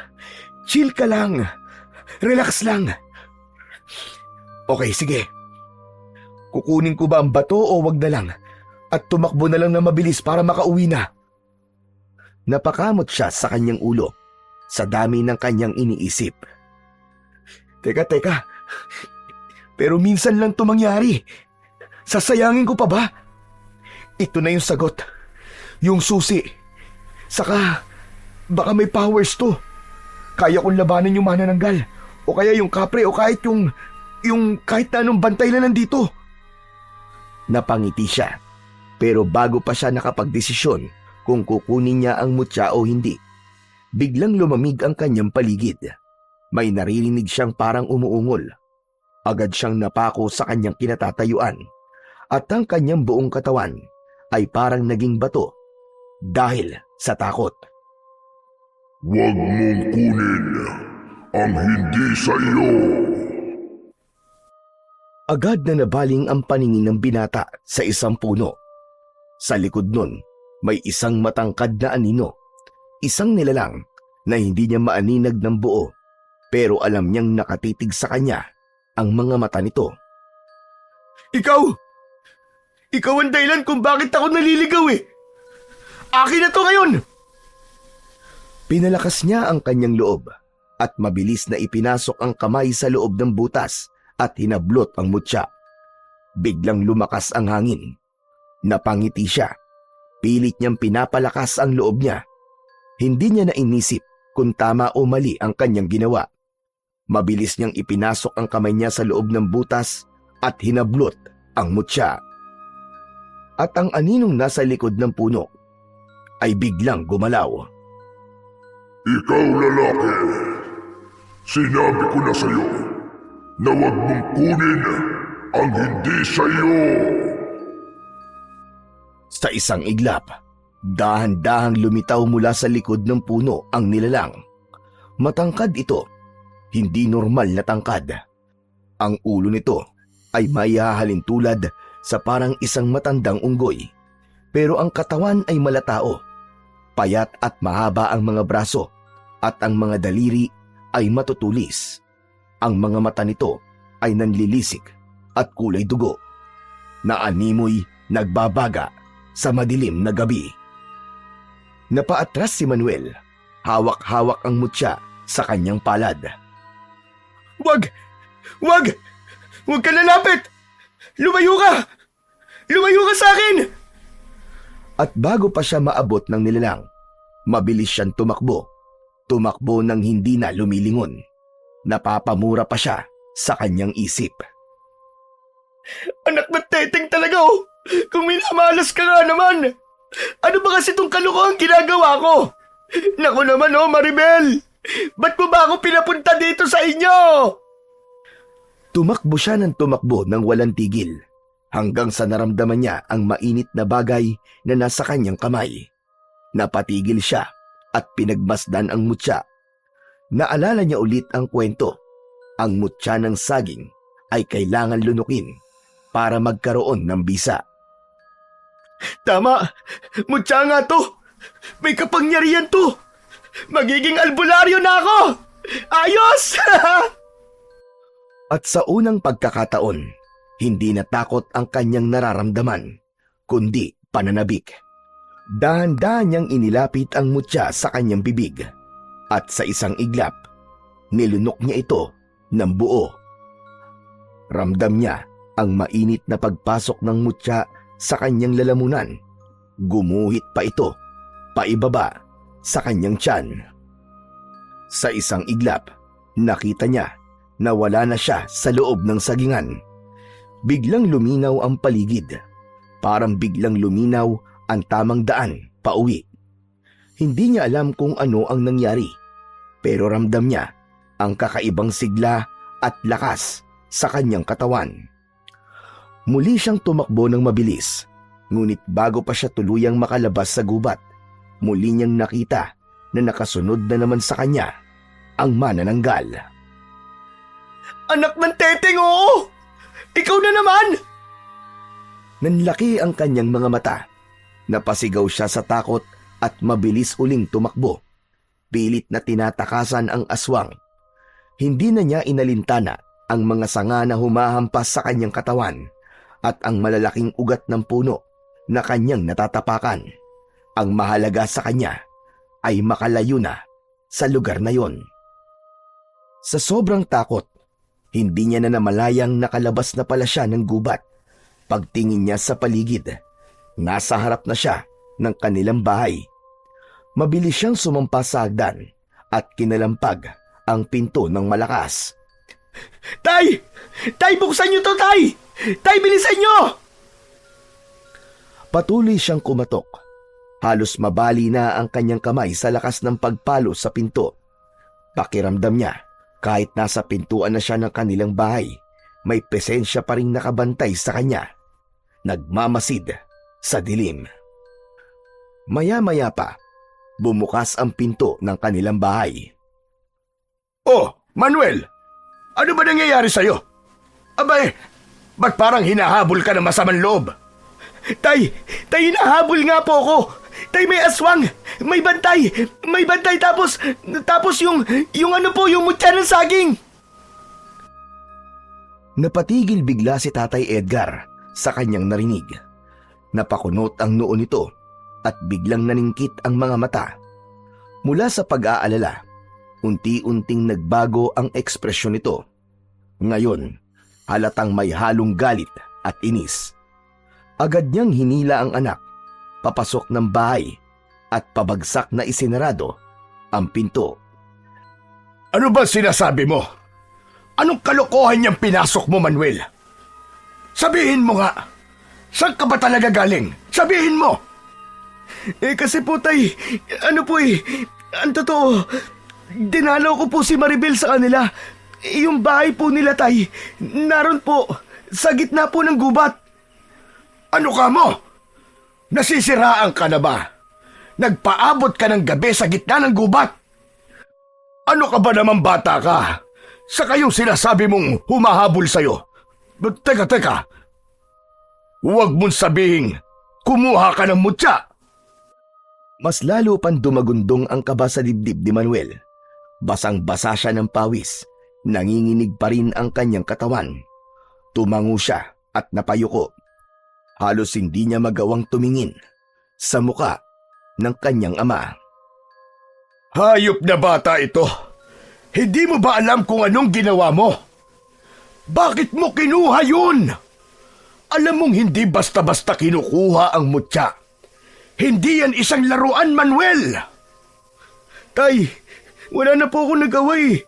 Chill ka lang. Relax lang. Okay, sige. Kukunin ko ba ang bato o wag na lang? At tumakbo na lang na mabilis para makauwi na. Napakamot siya sa kanyang ulo sa dami ng kanyang iniisip. Teka. Pero minsan lang ito mangyari. Sasayangin ko pa ba? Ito na yung sagot. Yung susi. Saka, baka may powers to. Kaya kong labanan yung manananggal. O kaya yung kapre o kahit yung kahit na anong bantay na nandito. Napangiti siya. Pero bago pa siya nakapagdesisyon kung kukunin niya ang mutya o hindi, biglang lumamig ang kanyang paligid. May naririnig siyang parang umuungol. Agad siyang napako sa kanyang kinatatayuan at ang kanyang buong katawan ay parang naging bato dahil sa takot. Huwag mong kunin ang hindi sa iyo. Agad na nabaling ang paningin ng binata sa isang puno. Sa likod nun, may isang matangkad na anino. Isang nilalang na hindi niya maaninag ng buo, pero alam niyang nakatitig sa kanya ang mga mata nito. Ikaw ang dahilan kung bakit ako naliligaw eh. Akin na to ngayon. Pinalakas niya ang kanyang loob at mabilis na ipinasok ang kamay sa loob ng butas at hinablot ang mutya. Biglang lumakas ang hangin. Napangiti siya. Pilit niyang pinapalakas ang loob niya. Hindi niya nainisip kung tama o mali ang kanyang ginawa. Mabilis niyang ipinasok ang kamay niya sa loob ng butas at hinablot ang mutya. At ang aninong nasa likod ng puno ay biglang gumalaw. Ikaw lalaki, sinabi ko na sa'yo na huwag mong kunin ang hindi sa iyo. Sa isang iglap, dahan-dahang lumitaw mula sa likod ng puno ang nilalang. Matangkad ito, hindi normal na tangkad. Ang ulo nito ay may hahalin tulad sa parang isang matandang unggoy. Pero ang katawan ay malatao. Payat at mahaba ang mga braso at ang mga daliri ay matutulis. Ang mga mata nito ay nanlilisik at kulay dugo na animoy nagbabaga sa madilim na gabi. Napaatras si Manuel, hawak-hawak ang mutya sa kanyang palad. Wag! Huwag ka lalapit! Lumayo ka! Lumayo ka sa akin! At bago pa siya maabot ng nilalang, mabilis siyang tumakbo. Tumakbo nang hindi na lumilingon. Napapamura pa siya sa kanyang isip. Anak na teteng talaga oh! Kung minamalas ka nga naman! Ano ba kasi itong kalokohang ginagawa ko? Naku naman oh, Maribel! Ba't mo ba ako pinapunta dito sa inyo? Tumakbo siya ng tumakbo ng walang tigil hanggang sa naramdaman niya ang mainit na bagay na nasa kanyang kamay. Napatigil siya at pinagmasdan ang mutya. Naalala niya ulit ang kwento. Ang mutya ng saging ay kailangan lunukin para magkaroon ng bisa. Tama! Mutya nga to! May kapangyarihan to! Magiging albularyo na ako! Ayos! At sa unang pagkakataon, hindi natakot ang kanyang nararamdaman, kundi pananabik. Dahan-dahan niyang inilapit ang mutya sa kanyang bibig at sa isang iglap, nilunok niya ito ng buo. Ramdam niya ang mainit na pagpasok ng mutya sa kanyang lalamunan. Gumuhit pa ito, paibaba sa kanyang tiyan. Sa isang iglap, nakita niya na wala na siya sa loob ng sagingan. Biglang luminaw ang paligid. Parang biglang luminaw ang tamang daan pauwi. Hindi niya alam kung ano ang nangyari, pero ramdam niya ang kakaibang sigla at lakas sa kanyang katawan. Muli siyang tumakbo ng mabilis, ngunit bago pa siya tuluyang makalabas sa gubat, muli niyang nakita na nakasunod na naman sa kanya ang manananggal. Anak ng teteng, oo! Ikaw na naman! Nanlaki ang kanyang mga mata. Napasigaw siya sa takot at mabilis uling tumakbo. Pilit na tinatakasan ang aswang. Hindi na niya inalintana ang mga sanga na humahampas sa kanyang katawan at ang malalaking ugat ng puno na kanyang natatapakan. Ang mahalaga sa kanya ay makalayo na sa lugar na yon. Sa sobrang takot, hindi niya na namalayang nakalabas na pala siya ng gubat. Pagtingin niya sa paligid, nasa harap na siya ng kanilang bahay. Mabilis siyang sumampa sa hagdan at kinalampag ang pinto ng malakas. Tay! Tay, buksan niyo to, Tay! Tay, bilisan niyo! Patuloy siyang kumatok. Halos mabali na ang kanyang kamay sa lakas ng pagpalo sa pinto. Pakiramdam niya, kahit nasa pintuan na siya ng kanilang bahay, may presensya pa ring nakabantay sa kanya. Nagmamasid sa dilim. Maya-maya pa, bumukas ang pinto ng kanilang bahay. Oh, Manuel! Ano ba nangyayari sa'yo? Abay, ba't parang hinahabol ka ng masamang loob? Tay, hinahabol nga po ako. Tay, may aswang, may bantay tapos yung ano po, yung mutya ng saging. Napatigil bigla si Tatay Edgar sa kanyang narinig. Napakunot ang noo nito at biglang naningkit ang mga mata. Mula sa pag-aalala, unti-unting nagbago ang ekspresyon nito. Ngayon, halatang may halong galit at inis. Agad niyang hinila ang anak, papasok ng bahay at pabagsak na isinarado ang pinto. Ano ba sinasabi mo? Anong kalokohan niyang pinasok mo, Manuel? Sabihin mo nga, saan ka ba talaga galing? Sabihin mo! Kasi po, Tay, ang totoo, dinalaw ko po si Maribel sa kanila. Yung bahay po nila, Tay, naroon po, sa gitna po ng gubat. Ano ka mo? Nasisiraan ka na ba? Nagpaabot ka ng gabi sa gitna ng gubat? Ano ka ba naman, bata ka? Sa kayong sinasabi mong humahabol sa'yo. Teka. Huwag mong sabihing kumuha ka ng mutya. Mas lalo pang dumagundong ang kaba sa dibdib ni Manuel. Basang-basa siya ng pawis. Nanginginig pa rin ang kanyang katawan. Tumango siya at napayuko. Halos hindi niya magawang tumingin sa muka ng kanyang ama. Hayop na bata ito. Hindi mo ba alam kung anong ginawa mo? Bakit mo kinuha yun? Alam mong hindi basta-basta kinukuha ang mutya. Hindi yan isang laruan, Manuel. Tay, wala na po ako nagawa eh.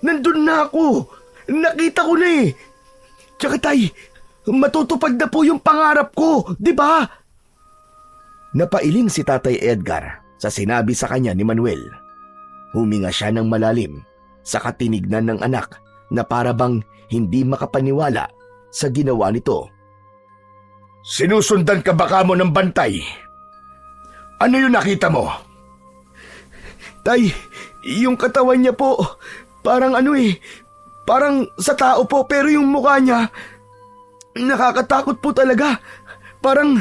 Nandun na ako. Nakita ko na eh. Tsaka Tay, matutupad na po yung pangarap ko, di ba? Napailing si Tatay Edgar sa sinabi sa kanya ni Manuel. Huminga siya ng malalim sa katinignan ng anak na para bang hindi makapaniwala sa ginawa nito. Sinusundan ka baka mo ng bantay? Ano yung nakita mo? Tay, yung katawan niya po, parang parang sa tao po, pero yung mukha niya, nakakatakot po talaga. Parang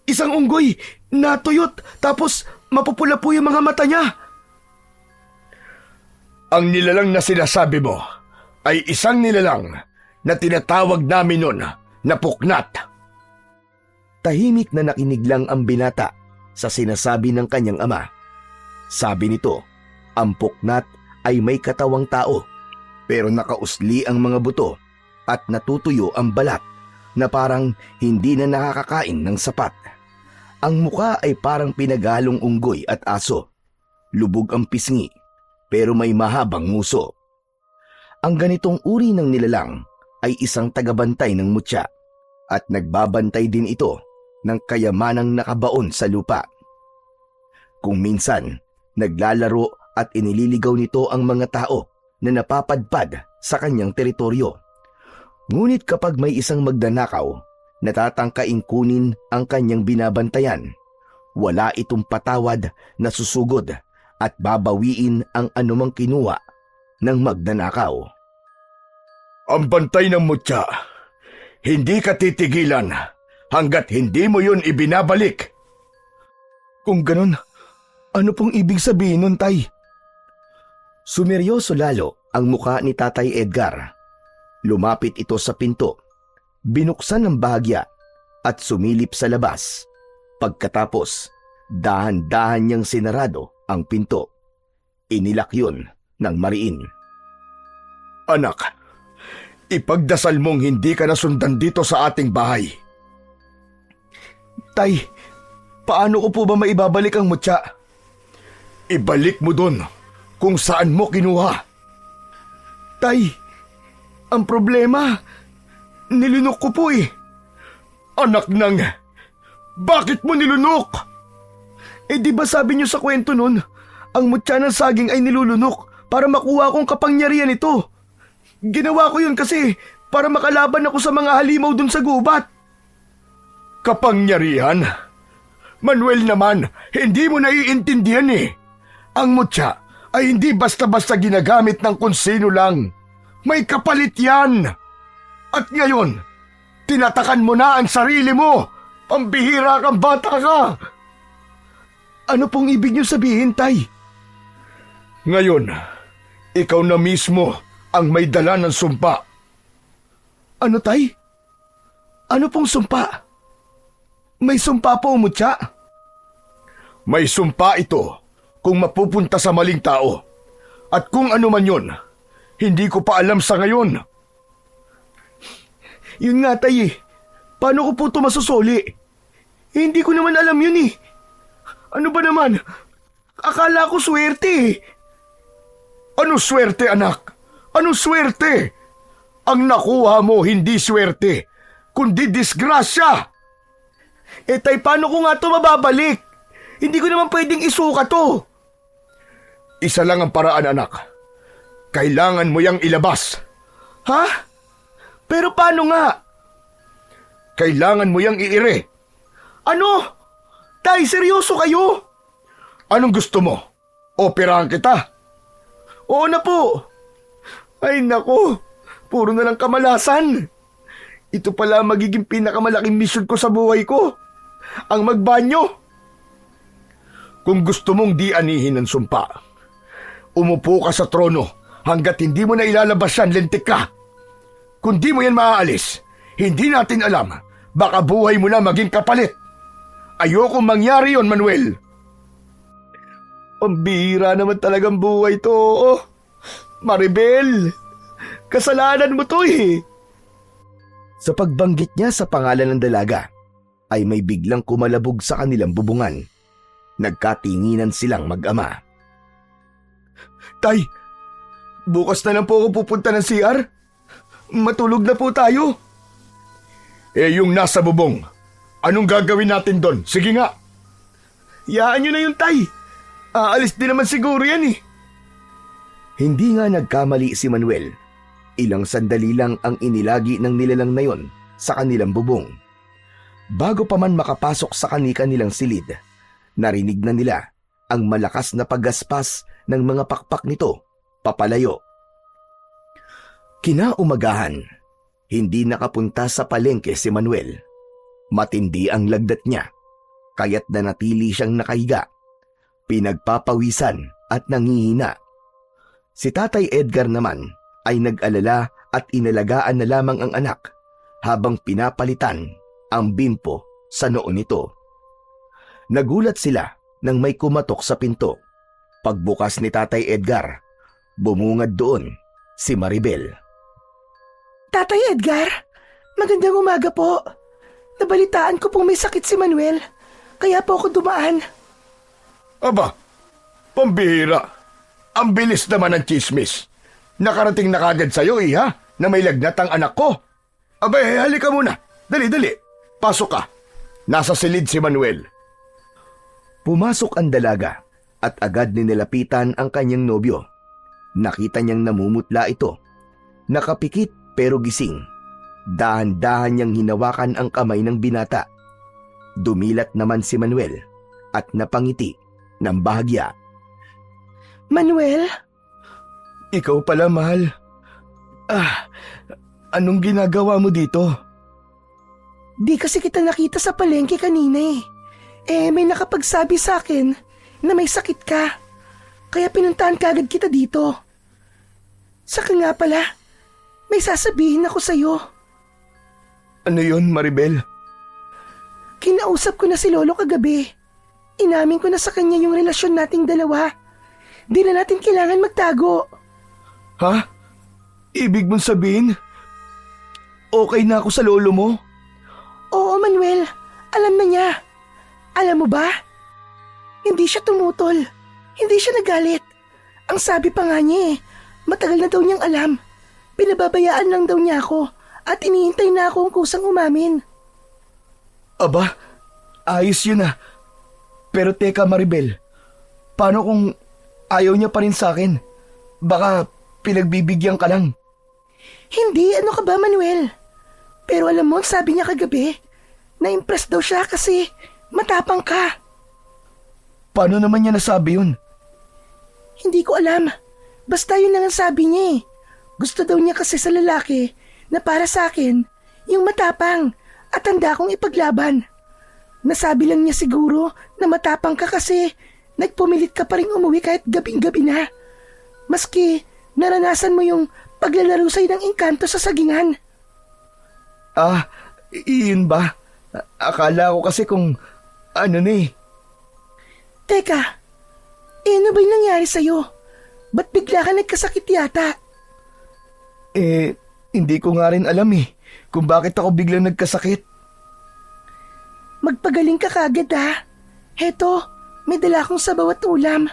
isang unggoy, natuyot, tapos mapupula po yung mga mata niya. Ang nilalang na sinasabi mo ay isang nilalang na tinatawag namin nun na puknat. Tahimik na nakinig lang ang binata sa sinasabi ng kanyang ama. Sabi nito, ang puknat ay may katawang tao pero nakausli ang mga buto at natutuyo ang balat na parang hindi na nakakakain ng sapat. Ang muka ay parang pinagalong unggoy at aso. Lubog ang pisngi pero may mahabang nguso. Ang ganitong uri ng nilalang ay isang tagabantay ng mutya at nagbabantay din ito ng kayamanang nakabaon sa lupa. Kung minsan, naglalaro at inililigaw nito ang mga tao na napapadpad sa kanyang teritoryo. Ngunit kapag may isang magnanakaw, natatangkaing kunin ang kanyang binabantayan. Wala itong patawad na susugod at babawiin ang anumang kinuha ng magnanakaw. Ang bantay ng mutya, hindi ka titigilan hanggat hindi mo yun ibinabalik. Kung ganon, ano pong ibig sabihin nun, Tay? Sumeryoso lalo ang muka ni Tatay Edgar. Lumapit ito sa pinto, binuksan ng bahagya at sumilip sa labas. Pagkatapos, dahan-dahan niyang sinarado ang pinto. Inilak yun ng mariin. Anak, ipagdasal mong hindi ka nasundan dito sa ating bahay. Tay, paano ko po ba maibabalik ang mutya? Ibalik mo dun kung saan mo kinuha. Tay, ang problema, nilunok ko po eh. Anak ng, bakit mo nilunok? Eh di ba sabi niyo sa kwento nun, ang mutya ng saging ay nilulunok para makuha kong kapangyarihan ito. Ginawa ko yun kasi para makalaban ako sa mga halimaw dun sa gubat. Kapangyarihan? Manuel naman, hindi mo naiintindihan eh. Ang mutya ay hindi basta-basta ginagamit ng kung sino lang. May kapalit yan. At ngayon, tinatakan mo na ang sarili mo. Pambihira kang bata ka. Ano pong ibig niyo sabihin, Tay? Ngayon, ikaw na mismo ang may dala ng sumpa. Ano, Tay? Ano pong sumpa? May sumpa po, mutya? May sumpa ito kung mapupunta sa maling tao. At kung ano man yun, hindi ko pa alam sa ngayon. Yun nga, Tay eh. Paano ko po ito masusuli? Hindi ko naman alam yun eh. Ano ba naman? Akala ko swerte eh. Ano swerte, anak? Ano swerte? Ang nakuha mo hindi swerte, kundi disgrasya. Eh Tay, paano ko nga ito mababalik? Hindi ko naman pwedeng isuka to. Isa lang ang paraan, anak. Kailangan mo yang ilabas. Ha? Pero paano nga? Kailangan mo yang iire. Ano? Tay, seryoso kayo? Anong gusto mo? Operahan kita? Oo na po. Ay nako, puro na lang kamalasan. Ito pala magiging pinakamalaking mission ko sa buhay ko. Ang magbanyo. Kung gusto mong di anihin ng sumpa, umupo ka sa trono hanggat hindi mo na ilalabas yan, lentik ka. Kung di mo yan maaalis, hindi natin alam, baka buhay mo na maging kapalit. Ayokong mangyari yon, Manuel. Pambihira naman talagang buhay to. Oh, Maribel, kasalanan mo to eh. Sa pagbanggit niya sa pangalan ng dalaga, ay may biglang kumalabog sa kanilang bubungan. Nagkatinginan silang mag-ama. Tay, bukas na lang po ako pupunta ng CR. Matulog na po tayo. Eh yung nasa bubong, anong gagawin natin doon? Sige nga. Yaan nyo na yung Tay. Aalis din naman siguro yan eh. Hindi nga nagkamali si Manuel. Ilang sandali lang ang inilagi ng nilalang na yon sa kanilang bubong. Bago pa man makapasok sa kanilang silid, narinig na nila ang malakas na paggaspas ng mga pakpak nito papalayo. Kinaumagahan, hindi nakapunta sa palengke si Manuel. Matindi ang lagdat niya, kaya't nanatili siyang nakahiga, pinagpapawisan at nangihina. Si Tatay Edgar naman ay nag-alala at inalagaan na lamang ang anak habang pinapalitan ang bimpo sa noo nito. Nagulat sila nang may kumatok sa pinto. Pagbukas ni Tatay Edgar, bumungad doon si Maribel. Tatay Edgar, magandang umaga po. Nabalitaan ko pong may sakit si Manuel, kaya po ako dumaan. Aba, pambihira. Ang bilis naman ng chismis. Nakarating na kagad sa'yo, iha, na may lagnat ang anak ko. Aba, halika muna. Dali, dali. Pasok ka. Nasa silid si Manuel. Pumasok ang dalaga at agad nilapitan ang kanyang nobyo. Nakita niyang namumutla ito. Nakapikit pero gising. Dahan-dahan niyang hinawakan ang kamay ng binata. Dumilat naman si Manuel at napangiti ng bahagya. Manuel? Ikaw pala, mahal. Anong ginagawa mo dito? Di kasi kita nakita sa palengke kanina eh. May nakapagsabi sa akin na may sakit ka. Kaya pinuntahan kagad kita dito. Saka nga pala, may sasabihin ako sa'yo. Ano yun, Maribel? Kinausap ko na si Lolo kagabi. Inamin ko na sa kanya yung relasyon nating dalawa. Di na natin kailangan magtago. Ha? Ibig mong sabihin, okay na ako sa lolo mo? Oo, Manuel. Alam na niya. Alam mo ba? Hindi siya tumutol. Hindi siya nagalit. Ang sabi pa nga niya matagal na daw niyang alam. Pinababayaan lang daw niya ako at iniintay na ako ang kusang umamin. Aba, ayos yun ah. Pero teka, Maribel, paano kung ayaw niya pa rin sa akin? Baka pinagbibigyan ka lang. Hindi, ano ka ba, Manuel? Pero alam mo, sabi niya kagabi, na-impress daw siya kasi matapang ka. Paano naman niya nasabi yun? Hindi ko alam. Basta yun lang ang sabi niya eh. Gusto daw niya kasi sa lalaki na para sa akin, yung matapang at handa kong ipaglaban. Nasabi lang niya siguro na matapang ka kasi nagpumilit ka pa rin umuwi kahit gabing-gabi na. Maski naranasan mo yung paglalaro sa'yo ng engkanto sa sagingan. Iyon ba? Akala ko kasi kung ano na eh. Teka, ano ba yung nangyari sa'yo? Ba't bigla ka nagkasakit yata? Hindi ko nga rin alam eh kung bakit ako biglang nagkasakit. Magpagaling ka kagad ha. Heto, may dala akong sabaw at ulam.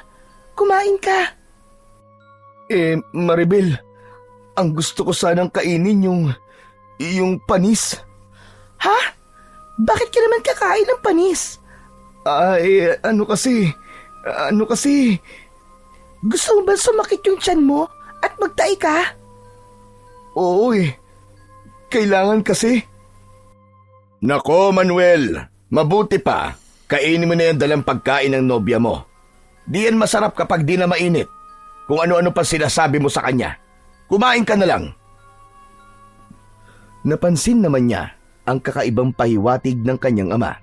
Kumain ka. Maribel, ang gusto ko sanang kainin yung panis. Ha? Bakit ka naman kakain ng panis? Ano kasi, Gusto mo ba sumakit yung tiyan mo at magtai ka? oo kailangan kasi. Nako, Manuel, mabuti pa. Kainin mo na yung dalang pagkain ng nobya mo. Di yan masarap kapag di na mainit. Kung ano-ano pa sinasabi mo sa kanya. Kumain ka na lang. Napansin naman niya ang kakaibang pahiwatig ng kanyang ama.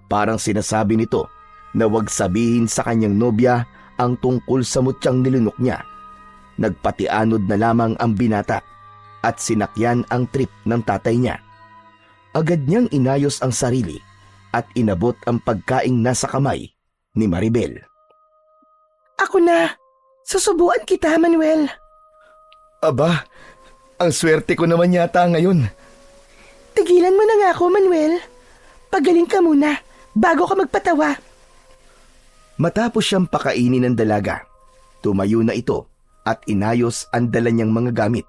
Parang sinasabi nito na huwag sabihin sa kanyang nobya ang tungkol sa mutyang nilunok niya. Nagpatianod na lamang ang binata at sinakyan ang trip ng tatay niya. Agad niyang inayos ang sarili at inabot ang pagkaing nasa kamay ni Maribel. Ako na. Susubuan kita, Manuel. Aba, ang swerte ko naman yata ngayon. Tigilan mo na nga ako, Manuel. Pagaling ka muna bago ka magpatawa. Matapos siyang pakainin ng dalaga, tumayo na ito at inayos ang dala niyang mga gamit.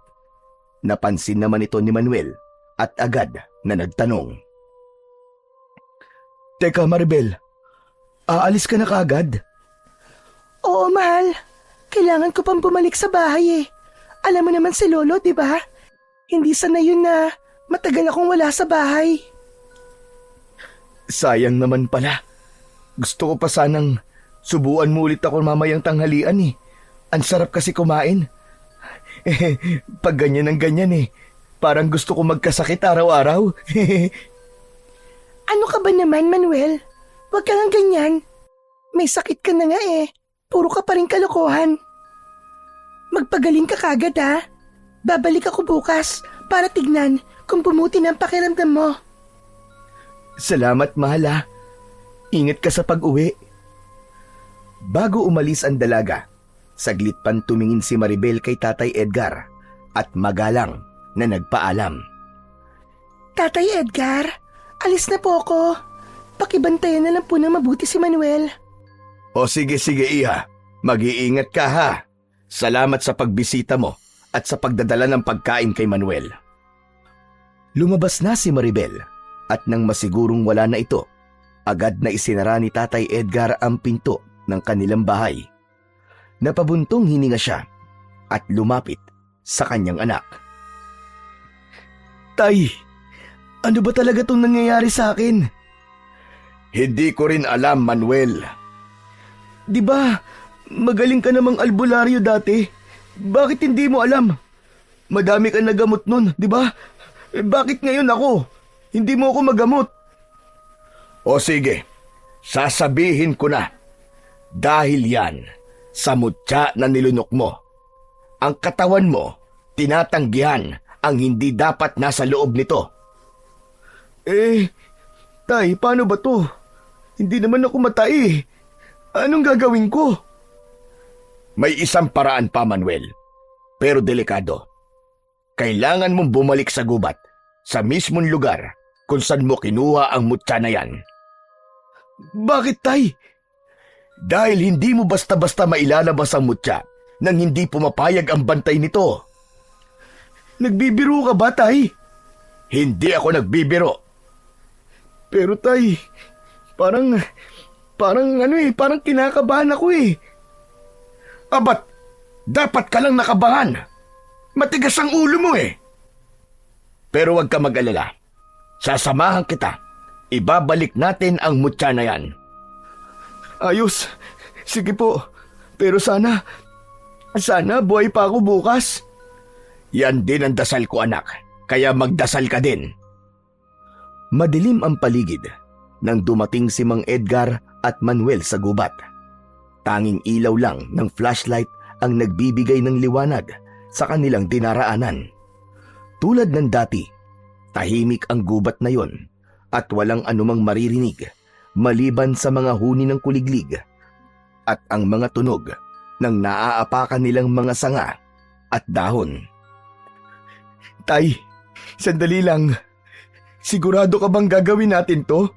Napansin naman ito ni Manuel at agad na nagtanong. Teka, Maribel, aalis ka na kaagad? Oo, mahal. Kailangan ko pang bumalik sa bahay eh. Alam mo naman si Lolo, di ba? Hindi sanay yun na matagal akong wala sa bahay. Sayang naman pala. Gusto ko pa sanang subuan mo ulit ako mamayang tanghalian eh. Ang sarap kasi kumain. Pag ganyan ang ganyan eh. Parang gusto ko magkasakit araw-araw. Ano ka ba naman, Manuel? Huwag ka nga ganyan. May sakit ka na nga eh. Puro ka pa rin kalokohan. Magpagaling ka kagad ha. Babalik ako bukas para tignan kung bumuti na ang pakiramdam mo. Salamat, mahal ah. Ingat ka sa pag-uwi. Bago umalis ang dalaga, saglit pan tumingin si Maribel kay Tatay Edgar at magalang na nagpaalam. Tatay Edgar, alis na po ako. Pakibantayan na lang po ng mabuti si Manuel. O sige, iha. Mag-iingat ka ha. Salamat sa pagbisita mo at sa pagdadala ng pagkain kay Manuel. Lumabas na si Maribel at nang masigurong wala na ito, agad na isinara ni Tatay Edgar ang pinto ng kanilang bahay. Napabuntong hininga siya at lumapit sa kanyang anak. Tay, ano ba talaga itong nangyayari sa akin? Hindi ko rin alam, Manuel. Di ba, magaling ka namang albularyo dati. Bakit hindi mo alam? Madami ka nagamot nun, di ba? Bakit ngayon ako? Hindi mo ako magamot. O sige, sasabihin ko na. Dahil yan, sa mutya na nilunok mo. Ang katawan mo, tinatanggihan ang hindi dapat nasa loob nito. Tay, paano ba to? Hindi naman ako matay. Anong gagawin ko? May isang paraan pa, Manuel. Pero delikado. Kailangan mong bumalik sa gubat, sa mismong lugar kung saan mo kinuha ang mutya na yan. Bakit, Tay? Dahil hindi mo basta-basta mailalabas ang mutya nang hindi pumapayag ang bantay nito. Nagbibiro ka ba, Tay? Hindi ako nagbibiro. Pero, Tay, parang kinakabahan ako eh. Abat, dapat ka lang nakabahan. Matigas ang ulo mo eh. Pero huwag ka mag-alala. Sasamahan kita. Ibabalik natin ang mutya na yan. Ayos. Sige po. Pero sana buhay pa ako bukas. Yan din ang dasal ko, anak. Kaya magdasal ka din. Madilim ang paligid nang dumating si Mang Edgar at Manuel sa gubat. Tanging ilaw lang ng flashlight ang nagbibigay ng liwanag sa kanilang dinaraanan. Tulad ng dati, tahimik ang gubat na yon at walang anumang maririnig maliban sa mga huni ng kuliglig at ang mga tunog ng naaapakan nilang mga sanga at dahon. Tay, sandali lang. Sigurado ka bang gagawin natin to?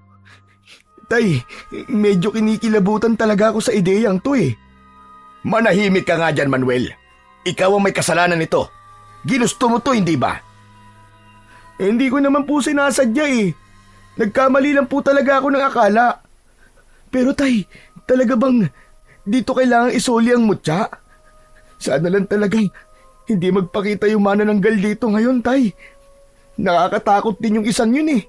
Tay, medyo kinikilabutan talaga ako sa ideyang to eh. Manahimik ka nga dyan, Manuel. Ikaw ang may kasalanan nito. Ginusto mo to, hindi ba? Hindi ko naman po sinasadya eh. Nagkamali lang po talaga ako ng akala. Pero Tay, talaga bang dito kailangang isoli ang mutya? Sana lang talagang hindi magpakita yung manananggal dito ngayon, Tay. Nakakatakot din yung isang yun eh.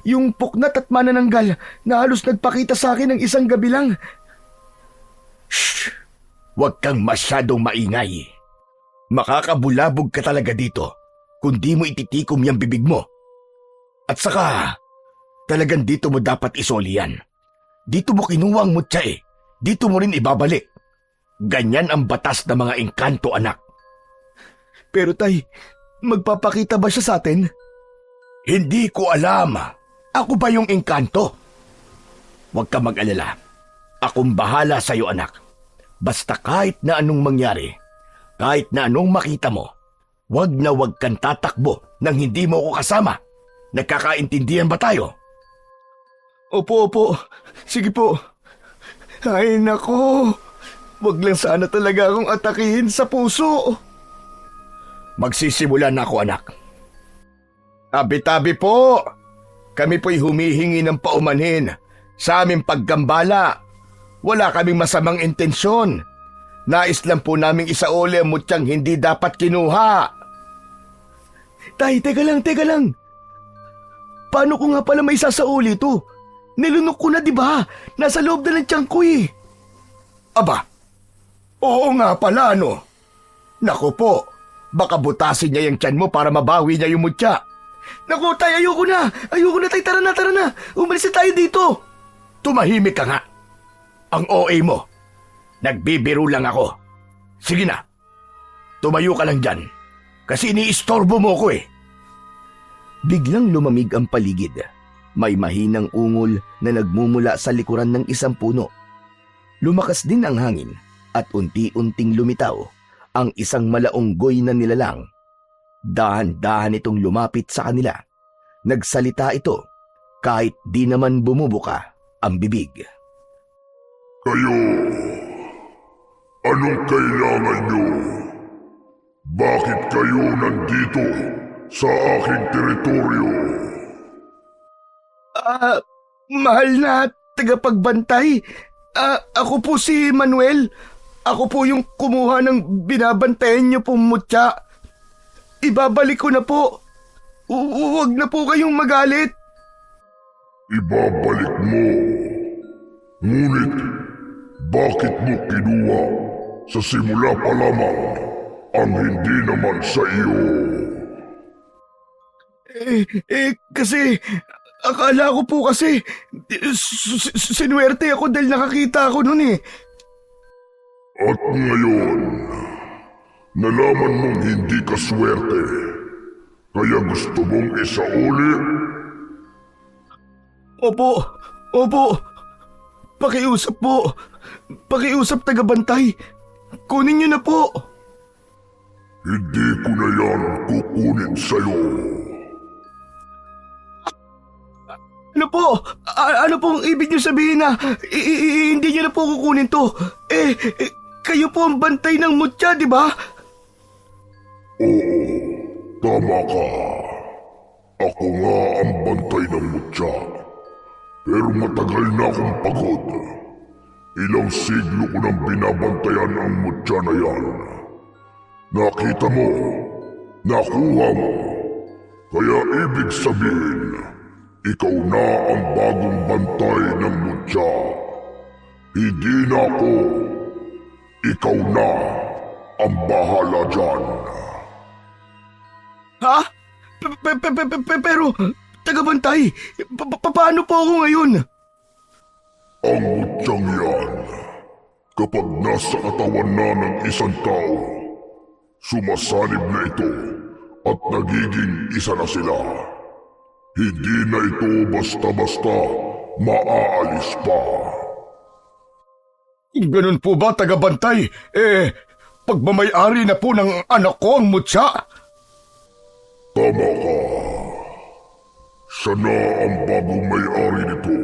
Yung puknat at manananggal na halos nagpakita sa akin ng isang gabi lang. Shh! Huwag kang masyadong maingay. Makakabulabog ka talaga dito kung di mo ititikom yung bibig mo. At saka, talagang dito mo dapat isoli yan. Dito mo kinuha ang mutya eh. Dito mo rin ibabalik. Ganyan ang batas ng mga engkanto, anak. Pero Tay, magpapakita ba siya sa atin? Hindi ko alam. Ako ba yung engkanto? Huwag ka mag-alala. Akong bahala sa'yo, anak. Basta kahit na anong mangyari, kahit na anong makita mo, huwag na huwag kang tatakbo nang hindi mo ako kasama. Nagkakaintindihan ba tayo? Opo. Sige po. Ay nako. Wag lang sana talaga akong atakihin sa puso. Magsisimula na ako, anak. Tabi-tabi po. Kami po'y humihingi ng paumanhin sa aming paggambala. Wala kaming masamang intensyon. Nais lang po naming isauli ang mutyang hindi dapat kinuha. Tay, teka lang. Paano ko nga pala may sasauli to? Nilunok ko na, di ba? Nasa loob na ng tiyan ko eh. Aba, oo nga pala, no? Naku po, baka butasin niya yung tiyan mo para mabawi niya yung mutya. Naku, Tay, ayoko na, Tay, tara na. Umalis na tayo dito. Tumahimik ka nga. Ang OA mo. Nagbibiro lang ako. Sige na, tumayo ka lang dyan. Kasi iniistorbo mo ko eh. Biglang lumamig ang paligid. May mahinang ungol na nagmumula sa likuran ng isang puno. Lumakas din ang hangin at unti-unting lumitaw ang isang malaunggoy na nilalang. Dahan-dahan itong lumapit sa kanila. Nagsalita ito kahit di naman bumubuka ang bibig. Kayo, anong kailangan nyo? Bakit kayo nandito sa aking teritoryo? Mahal na tagapagbantay. Ako po si Manuel. Ako po yung kumuha ng binabantayan niyo pong mutya. Ibabalik ko na po. Huwag na po kayong magalit. Ibabalik mo. Ngunit, bakit mo kinuha sa simula pa lamang ang hindi naman sa iyo? Kasi akala ko po kasi sinuwerte ako dahil nakakita ako nun eh. At ngayon, nalaman mong hindi ka swerte, kaya gusto mong isauli? Opo. Pakiusap po. Pakiusap tagabantay. Kunin niyo na po. Hindi ko na yan kukunin sa'yo. Ano po? Ano pong ibig niyo sabihin na hindi niyo na po kukunin to? Kayo po ang bantay ng mutya, di ba? Oo, tama ka. Ako nga ang bantay ng mutya. Pero matagal na akong pagod. Ilang siglo ko nang binabantayan ang mutya na yan. Nakita mo, nakuha mo. Kaya ibig sabihin, ikaw na ang bagong bantay ng mutya. Hindi na ako. Ikaw na ang bahala dyan. Ha? Pero, tagabantay, paano po ako ngayon? Ang mutyang yan, kapag nasa katawan na ng isang tao, sumasalib na ito at nagiging isa na sila. Hindi na ito basta-basta maaalis pa. Ganun po ba, tagabantay? Pagmamayari na po ng anak ko ang mutya. Tama ka. Siya na ang bagong may-ari nito.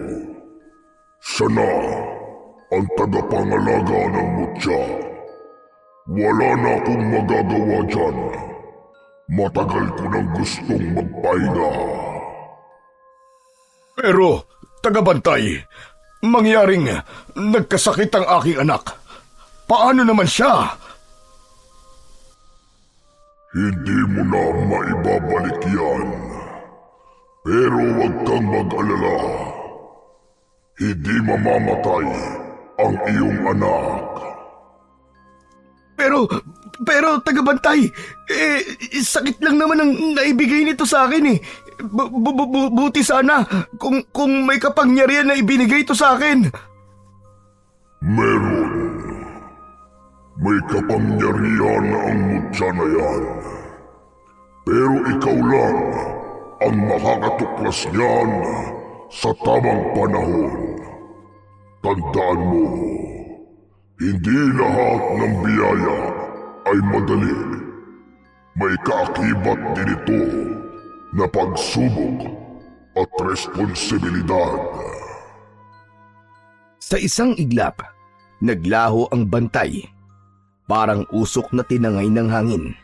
Siya na ang tagapangalaga ng mutya. Wala na akong magagawa dyan. Matagal ko nang gustong magpahinga. Pero, tagabantay, mangyaring nagkasakit ang aking anak. Paano naman siya? Hindi mo na maibabalik yan. Pero huwag kang mag-alala. Hindi mamamatay ang iyong anak. Pero tagabantay, sakit lang naman ang naibigay nito sa akin eh. Buti sana kung may kapangyarihan na ibinigay ito sa akin. Meron. May kapangyarihan ang mutya na yan. Pero ikaw lang ang makakatuklas niyan sa tamang panahon. Tandaan mo, hindi lahat ng biyaya ay madali. May kaakibat din ito na pagsubok at responsibilidad. Sa isang iglap, naglaho ang bantay. Parang usok na tinangay ng hangin.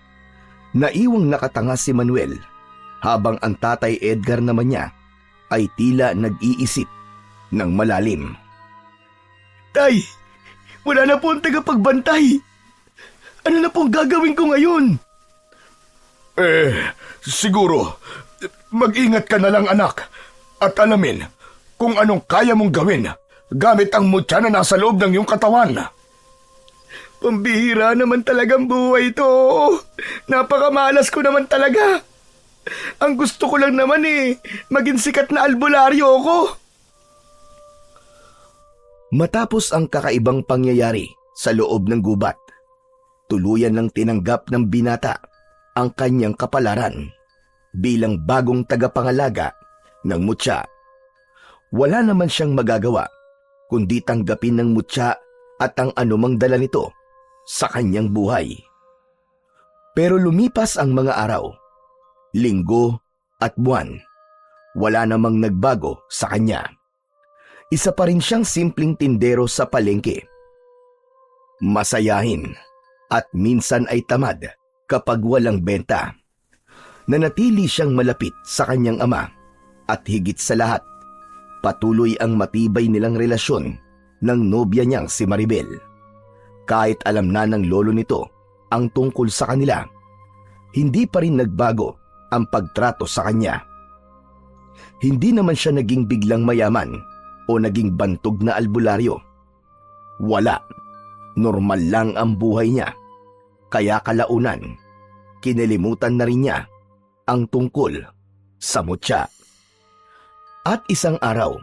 Naiwang nakatanga si Manuel, habang ang tatay Edgar naman niya ay tila nag-iisip ng malalim. Tay, wala na po ang tagapagbantay. Ano na pong gagawin ko ngayon? Siguro, mag-ingat ka na lang anak at alamin kung anong kaya mong gawin gamit ang mutya na nasa loob ng iyong katawan. Pambihira naman talagang buhay ito. Napakamalas ko naman talaga. Ang gusto ko lang naman maging sikat na albularyo ako. Matapos ang kakaibang pangyayari sa loob ng gubat, tuluyan ng tinanggap ng binata ang kanyang kapalaran bilang bagong tagapangalaga ng mutya. Wala naman siyang magagawa kundi tanggapin ng mutya at ang anumang dala nito sa kanyang buhay. Pero lumipas ang mga araw, linggo at buwan. Wala namang nagbago sa kanya. Isa pa rin siyang simpleng tindero sa palengke. Masayahin at minsan ay tamad kapag walang benta. Nanatili siyang malapit sa kanyang ama at higit sa lahat, patuloy ang matibay nilang relasyon ng nobya niyang si Maribel. Kahit alam na ng lolo nito ang tungkol sa kanila, hindi pa rin nagbago ang pagtrato sa kanya. Hindi naman siya naging biglang mayaman o naging bantog na albularyo. Wala. Normal lang ang buhay niya. Kaya kalaunan, kinilimutan na rin niya ang tungkol sa mutya. At isang araw,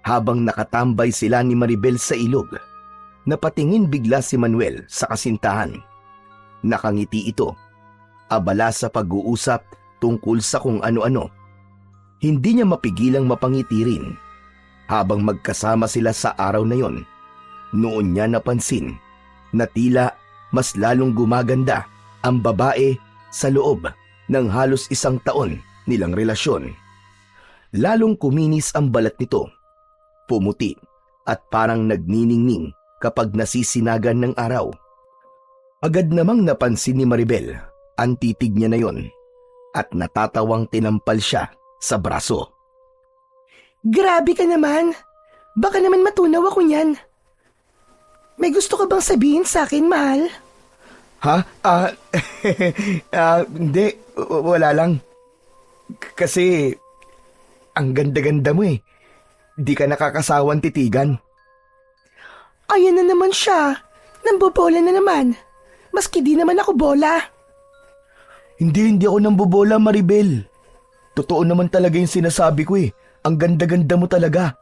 habang nakatambay sila ni Maribel sa ilog, napatingin bigla si Manuel sa kasintahan. Nakangiti ito, abala sa pag-uusap tungkol sa kung ano-ano. Hindi niya mapigilang mapangiti rin. Habang magkasama sila sa araw na yon, noon niya napansin na tila mas lalong gumaganda ang babae sa loob ng halos 1 taon nilang relasyon. Lalong kuminis ang balat nito, pumuti at parang nagniningning kapag nasisinagan ng araw. Agad namang napansin ni Maribel ang titig niya na yon at natatawang tinampal siya sa braso. Grabe ka naman. Baka naman matunaw ako niyan. May gusto ka bang sabihin sa akin, mahal? Ha? Hindi. Wala lang. Kasi, ang ganda-ganda mo eh. Di ka nakakasawang titigan. Ayan na naman siya. Nambobola na naman. Maski di naman ako bola. Hindi ako nambobola, Maribel. Totoo naman talaga yung sinasabi ko eh. Ang ganda-ganda mo talaga.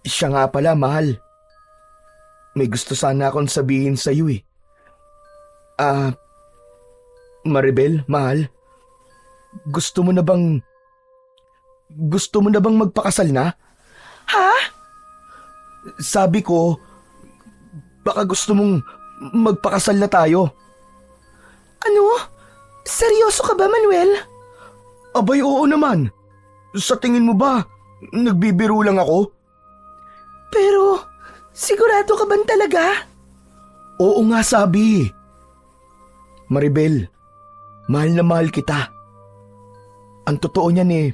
Siya nga pala, mahal. May gusto sana akong sabihin sa'yo eh. Maribel, mahal. Gusto mo na bang magpakasal na? Ha? Sabi ko, baka gusto mong magpakasal na tayo. Ano? Seryoso ka ba, Manuel? Abay, oo naman. Sa tingin mo ba, nagbibiro lang ako? Pero, sigurado ka ba talaga? Oo nga, sabi. Maribel, mahal na mahal kita. Ang totoo niyan eh,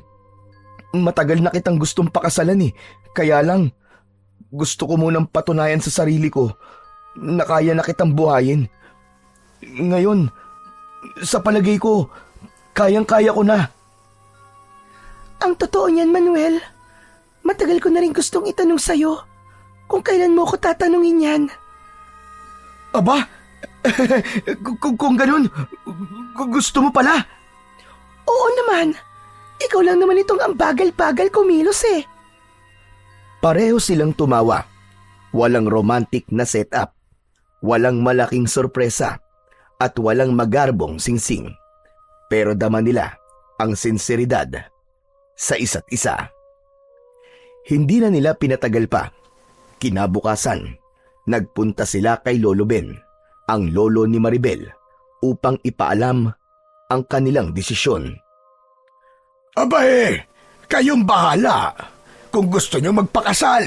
matagal na kitang gustong pakasalan eh. Kaya lang, gusto ko munang patunayan sa sarili ko na kaya na kitang buhayin. Ngayon, sa palagay ko, kayang-kaya ko na. Ang totoo niyan, Manuel. Matagal ko na rin gustong itanong sa'yo kung kailan mo ko tatanungin yan. Aba, kung ganun, gusto mo pala? Oo naman. Ikaw lang naman itong ang bagal-bagal kumilos eh. Pareho silang tumawa. Walang romantic na setup. Walang malaking sorpresa. At walang magarbong singsing. Pero dama nila ang sinseridad sa isa't isa. Hindi na nila pinatagal pa. Kinabukasan, nagpunta sila kay Lolo Ben, ang lolo ni Maribel, upang ipaalam ang kanilang desisyon. Abay, kayong bahala. Kung gusto nyo magpakasal,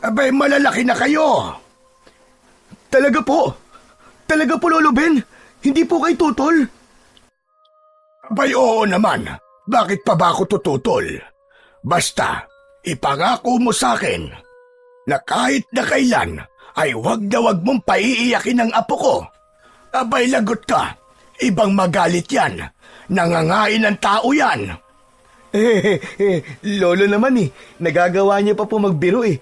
abay malalaki na kayo. Talaga po, Lolo Ben, hindi po kay tutol. Abay oo naman, bakit pa ba ako tututol? Basta, ipangako mo sa akin na kahit na kailan ay wag na wag mong paiiyakin ang apo ko. Abay lagot ka, ibang magalit yan. Nangangain ng tao yan. Lolo naman eh, nagagawa niya pa po magbiro eh.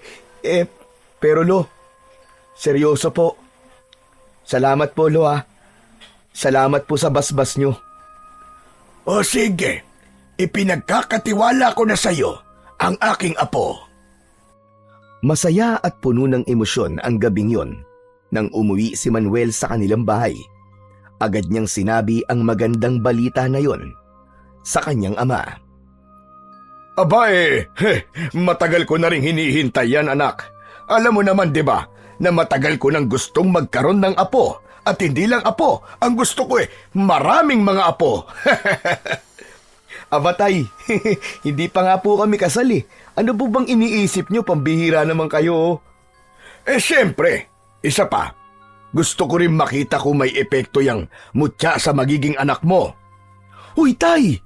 Pero Lo, seryoso po. Salamat po Lo ha. Salamat po sa basbas nyo. O sige, ipinagkakatiwala ko na sa'yo ang aking apo. Masaya at puno ng emosyon ang gabing yon nang umuwi si Manuel sa kanilang bahay. Agad niyang sinabi ang magandang balita na yon sa kanyang ama. Abay, matagal ko na rin hinihintay yan anak. Alam mo naman 'di ba na matagal ko nang gustong magkaroon ng apo. At hindi lang apo, ang gusto ko maraming mga apo. Abatay, hindi pa nga po kami kasal eh. Ano po bang iniisip nyo? Pambihira naman kayo. Siyempre, isa pa. Gusto ko rin makita kung may epekto yang mutya sa magiging anak mo. Hoy tay,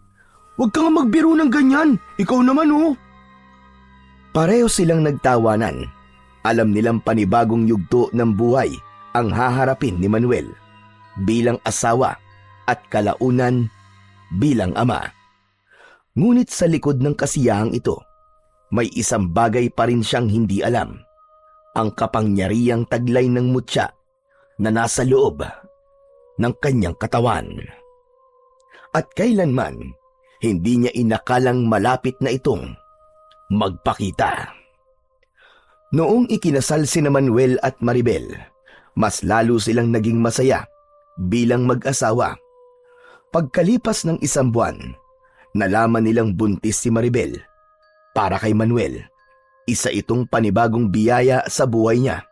huwag ka nga magbiro ng ganyan. Ikaw naman oh. Pareho silang nagtawanan. Alam nilang panibagong yugto ng buhay ang haharapin ni Manuel bilang asawa at kalaunan bilang ama. Ngunit sa likod ng kasiyahang ito, may isang bagay pa rin siyang hindi alam. Ang kapangyarihang taglay ng mutya na nasa loob ng kanyang katawan. At kailanman, hindi niya inakalang malapit na itong magpakita. Noong ikinasal sina Manuel at Maribel, mas lalo silang naging masaya bilang mag-asawa. Pagkalipas ng isang buwan, nalaman nilang buntis si Maribel. Para kay Manuel, isa itong panibagong biyaya sa buhay niya.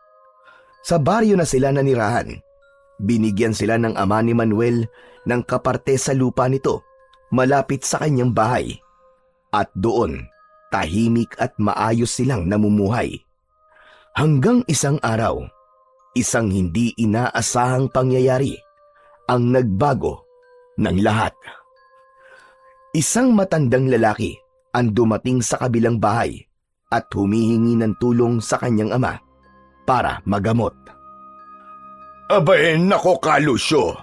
Sa baryo na sila nanirahan, binigyan sila ng ama ni Manuel ng kaparte sa lupa nito malapit sa kanyang bahay. At doon, tahimik at maayos silang namumuhay. Hanggang isang araw, isang hindi inaasahang pangyayari ang nagbago ng lahat. Isang matandang lalaki ang dumating sa kabilang bahay at humihingi ng tulong sa kanyang ama para magamot. Abay, nako Kalusyo.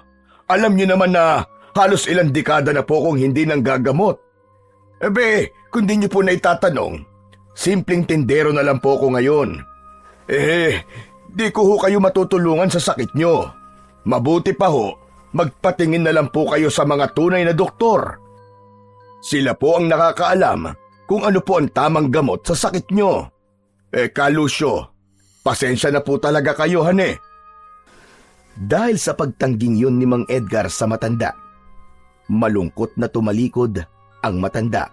Alam niyo naman na halos ilang dekada na po kong hindi nang gagamot. Kung di niyo po na itatanong, simpleng tindero na lang po ko ngayon. Di ko ho kayo matutulungan sa sakit niyo. Mabuti pa ho, magpatingin na lang po kayo sa mga tunay na doktor. Sila po ang nakakaalam kung ano po ang tamang gamot sa sakit nyo. Kalusyo, pasensya na po talaga kayo, hane. Dahil sa pagtangging yun ni Mang Edgar sa matanda, malungkot na tumalikod ang matanda.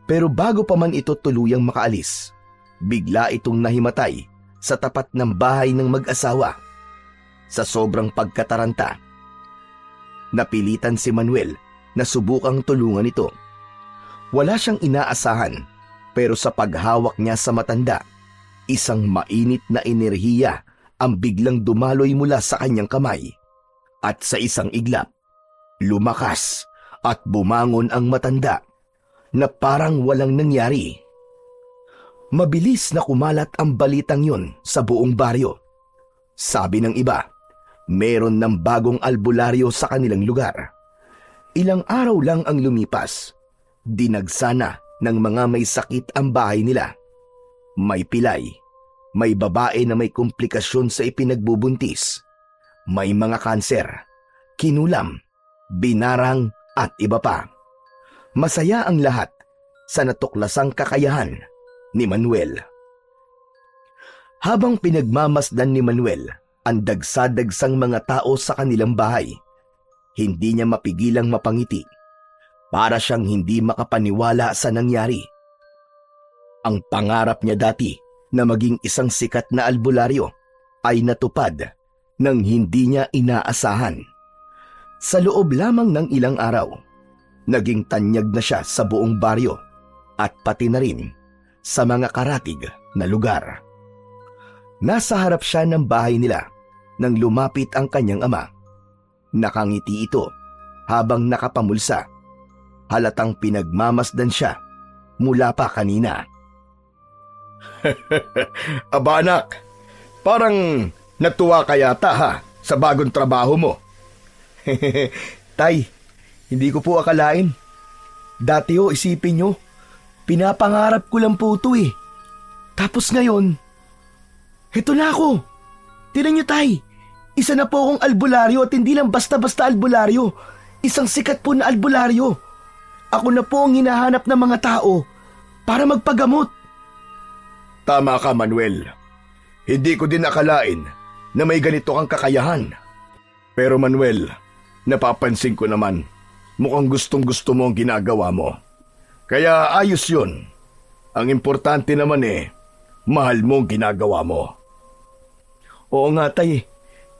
Pero bago pa man ito tuluyang makaalis, bigla itong nahimatay sa tapat ng bahay ng mag-asawa. Sa sobrang pagkataranta, napilitan si Manuel na subukang tulungan ito. Wala siyang inaasahan, pero sa paghawak niya sa matanda, isang mainit na enerhiya ang biglang dumaloy mula sa kanyang kamay. At sa isang iglap, lumakas at bumangon ang matanda na parang walang nangyari. Mabilis na kumalat ang balitang yun sa buong baryo. Sabi ng iba, meron ng bagong albularyo sa kanilang lugar. Ilang araw lang ang lumipas, dinagsana ng mga may sakit ang bahay nila. May pilay, may babae na may komplikasyon sa ipinagbubuntis, may mga kanser, kinulam, binarang at iba pa. Masaya ang lahat sa natuklasang kakayahan ni Manuel. Habang pinagmamasdan ni Manuel ang dagsa-dagsang mga tao sa kanilang bahay, hindi niya mapigilang mapangiti. Para siyang hindi makapaniwala sa nangyari. Ang pangarap niya dati na maging isang sikat na albularyo ay natupad nang hindi niya inaasahan. Sa loob lamang ng ilang araw, naging tanyag na siya sa buong baryo at pati na rin sa mga karatig na lugar. Nasa harap siya ng bahay nila nang lumapit ang kanyang ama. Nakangiti ito habang nakapamulsa. Halatang pinagmamasdan siya mula pa kanina. Aba anak, parang natuwa ka yata ha sa bagong trabaho mo. Tay, hindi ko po akalain. Dati ho, isipin nyo, pinapangarap ko lang po ito eh. Tapos ngayon, heto na ako. Tignan nyo tay, isa na po akong albularyo at hindi lang basta-basta albularyo. Isang sikat po na albularyo. Ako na po ang hinahanap ng mga tao para magpagamot. Tama ka Manuel. Hindi ko din akalain na may ganito kang kakayahan. Pero Manuel, napapansin ko naman, mukhang gustong-gusto mo ang ginagawa mo. Kaya ayos yun. Ang importante naman mahal mo ang ginagawa mo. Oo nga tay,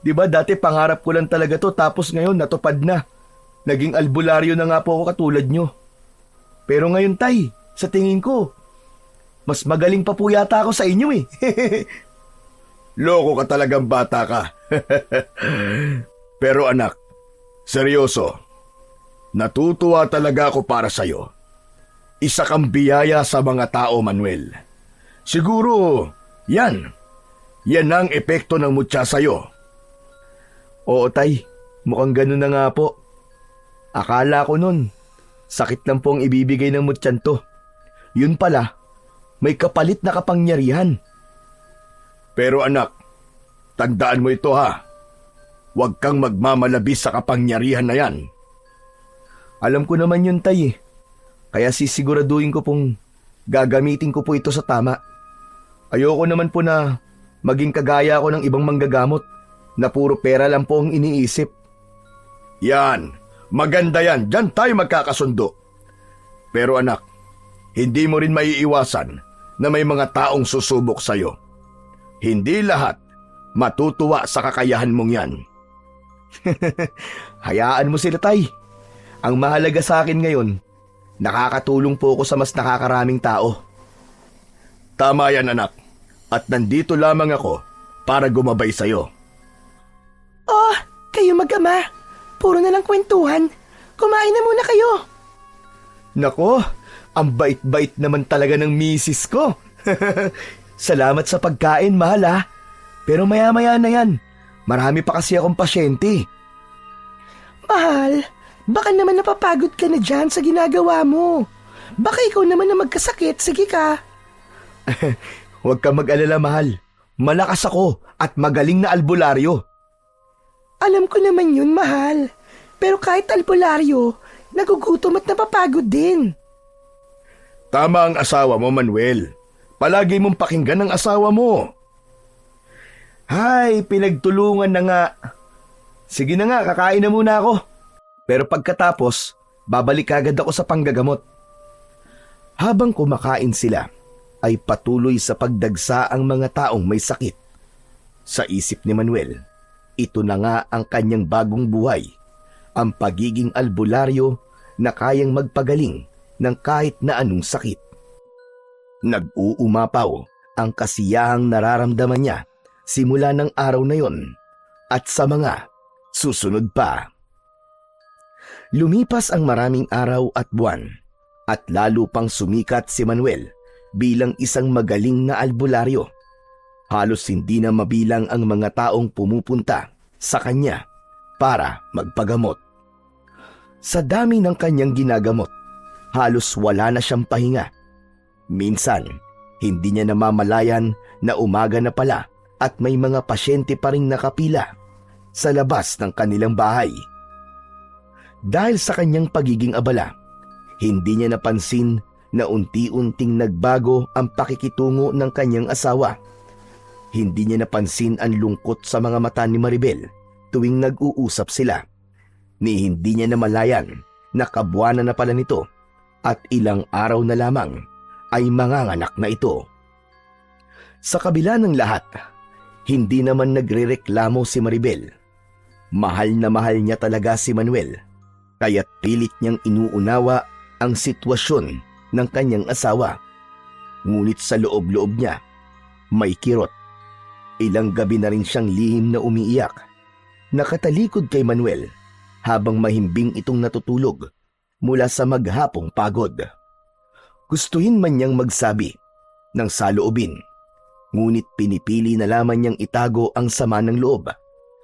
di ba dati pangarap ko lang talaga to tapos ngayon natupad na. Naging albularyo na nga po ako katulad nyo. Pero ngayon tay, sa tingin ko, mas magaling pa po yata ako sa inyo eh. Loko ka talagang bata ka. Pero anak, seryoso, natutuwa talaga ako para sa'yo. Isa kang biyaya sa mga tao, Manuel. Siguro, yan ang epekto ng mutya sa'yo. Oo tay, mukhang ganun na nga po. Akala ko nun, sakit lang po ang ibibigay ng mutyan to. Yun pala, may kapalit na kapangyarihan. Pero anak, tandaan mo ito ha. Huwag kang magmamalabis sa kapangyarihan na yan. Alam ko naman yun, tay. Kaya sisiguraduhin ko pong gagamitin ko po ito sa tama. Ayoko naman po na maging kagaya ko ng ibang manggagamot na puro pera lang po ang iniisip. Yan, maganda yan. Diyan tayo magkakasundo. Pero anak, hindi mo rin maiiwasan na may mga taong susubok sa'yo. Hindi lahat matutuwa sa kakayahan mong yan. Hayaan mo sila, tay. Ang mahalaga sa akin ngayon, nakakatulong po ako sa mas nakakaraming tao. Tama yan anak, at nandito lamang ako para gumabay sa'yo. Oh, kayo mag-ama. Puro na lang kwentuhan. Kumain na muna kayo. Nako, ang bait-bait naman talaga ng misis ko. Salamat sa pagkain, mahal ha. Pero maya-maya na yan. Marami pa kasi akong pasyente. Mahal, baka naman napapagod ka na dyan sa ginagawa mo. Baka ikaw naman na magkasakit. Sige ka. Huwag ka mag-alala, mahal. Malakas ako at magaling na albularyo. Alam ko naman yun, mahal. Pero kahit albularyo, nagugutom at napapagod din. Tama ang asawa mo, Manuel. Palagi mong pakinggan ang asawa mo. Hay, pinagtulungan na nga. Sige na nga, kakain na muna ako. Pero pagkatapos, babalik agad ako sa panggagamot. Habang kumakain sila, ay patuloy sa pagdagsa ang mga taong may sakit. Sa isip ni Manuel, ito na nga ang kanyang bagong buhay, ang pagiging albularyo na kayang magpagaling ng kahit na anong sakit. Nag-uumapaw ang kasiyahang nararamdaman niya simula ng araw na yon at sa mga susunod pa. Lumipas ang maraming araw at buwan at lalo pang sumikat si Manuel bilang isang magaling na albularyo. Halos hindi na mabilang ang mga taong pumupunta sa kanya para magpagamot. Sa dami ng kanyang ginagamot, halos wala na siyang pahinga. Minsan, hindi niya namamalayan na umaga na pala at may mga pasyente pa ring nakapila sa labas ng kanilang bahay. Dahil sa kanyang pagiging abala, hindi niya napansin na unti-unting nagbago ang pakikitungo ng kanyang asawa. Hindi niya napansin ang lungkot sa mga mata ni Maribel tuwing nag-uusap sila. Ni hindi niya namalayan na kabuwanan na pala nito at ilang araw na lamang ay manganganak na ito. Sa kabila ng lahat, hindi naman nagrereklamo si Maribel. Mahal na mahal niya talaga si Manuel, kaya't pilit niyang inuunawa ang sitwasyon ng kanyang asawa. Ngunit sa loob-loob niya, may kirot. Ilang gabi na rin siyang lihim na umiiyak. Nakatalikod kay Manuel habang mahimbing itong natutulog mula sa maghapong pagod. Gustuhin man niyang magsabi ng saloobin, ngunit pinipili na lamang niyang itago ang sama ng loob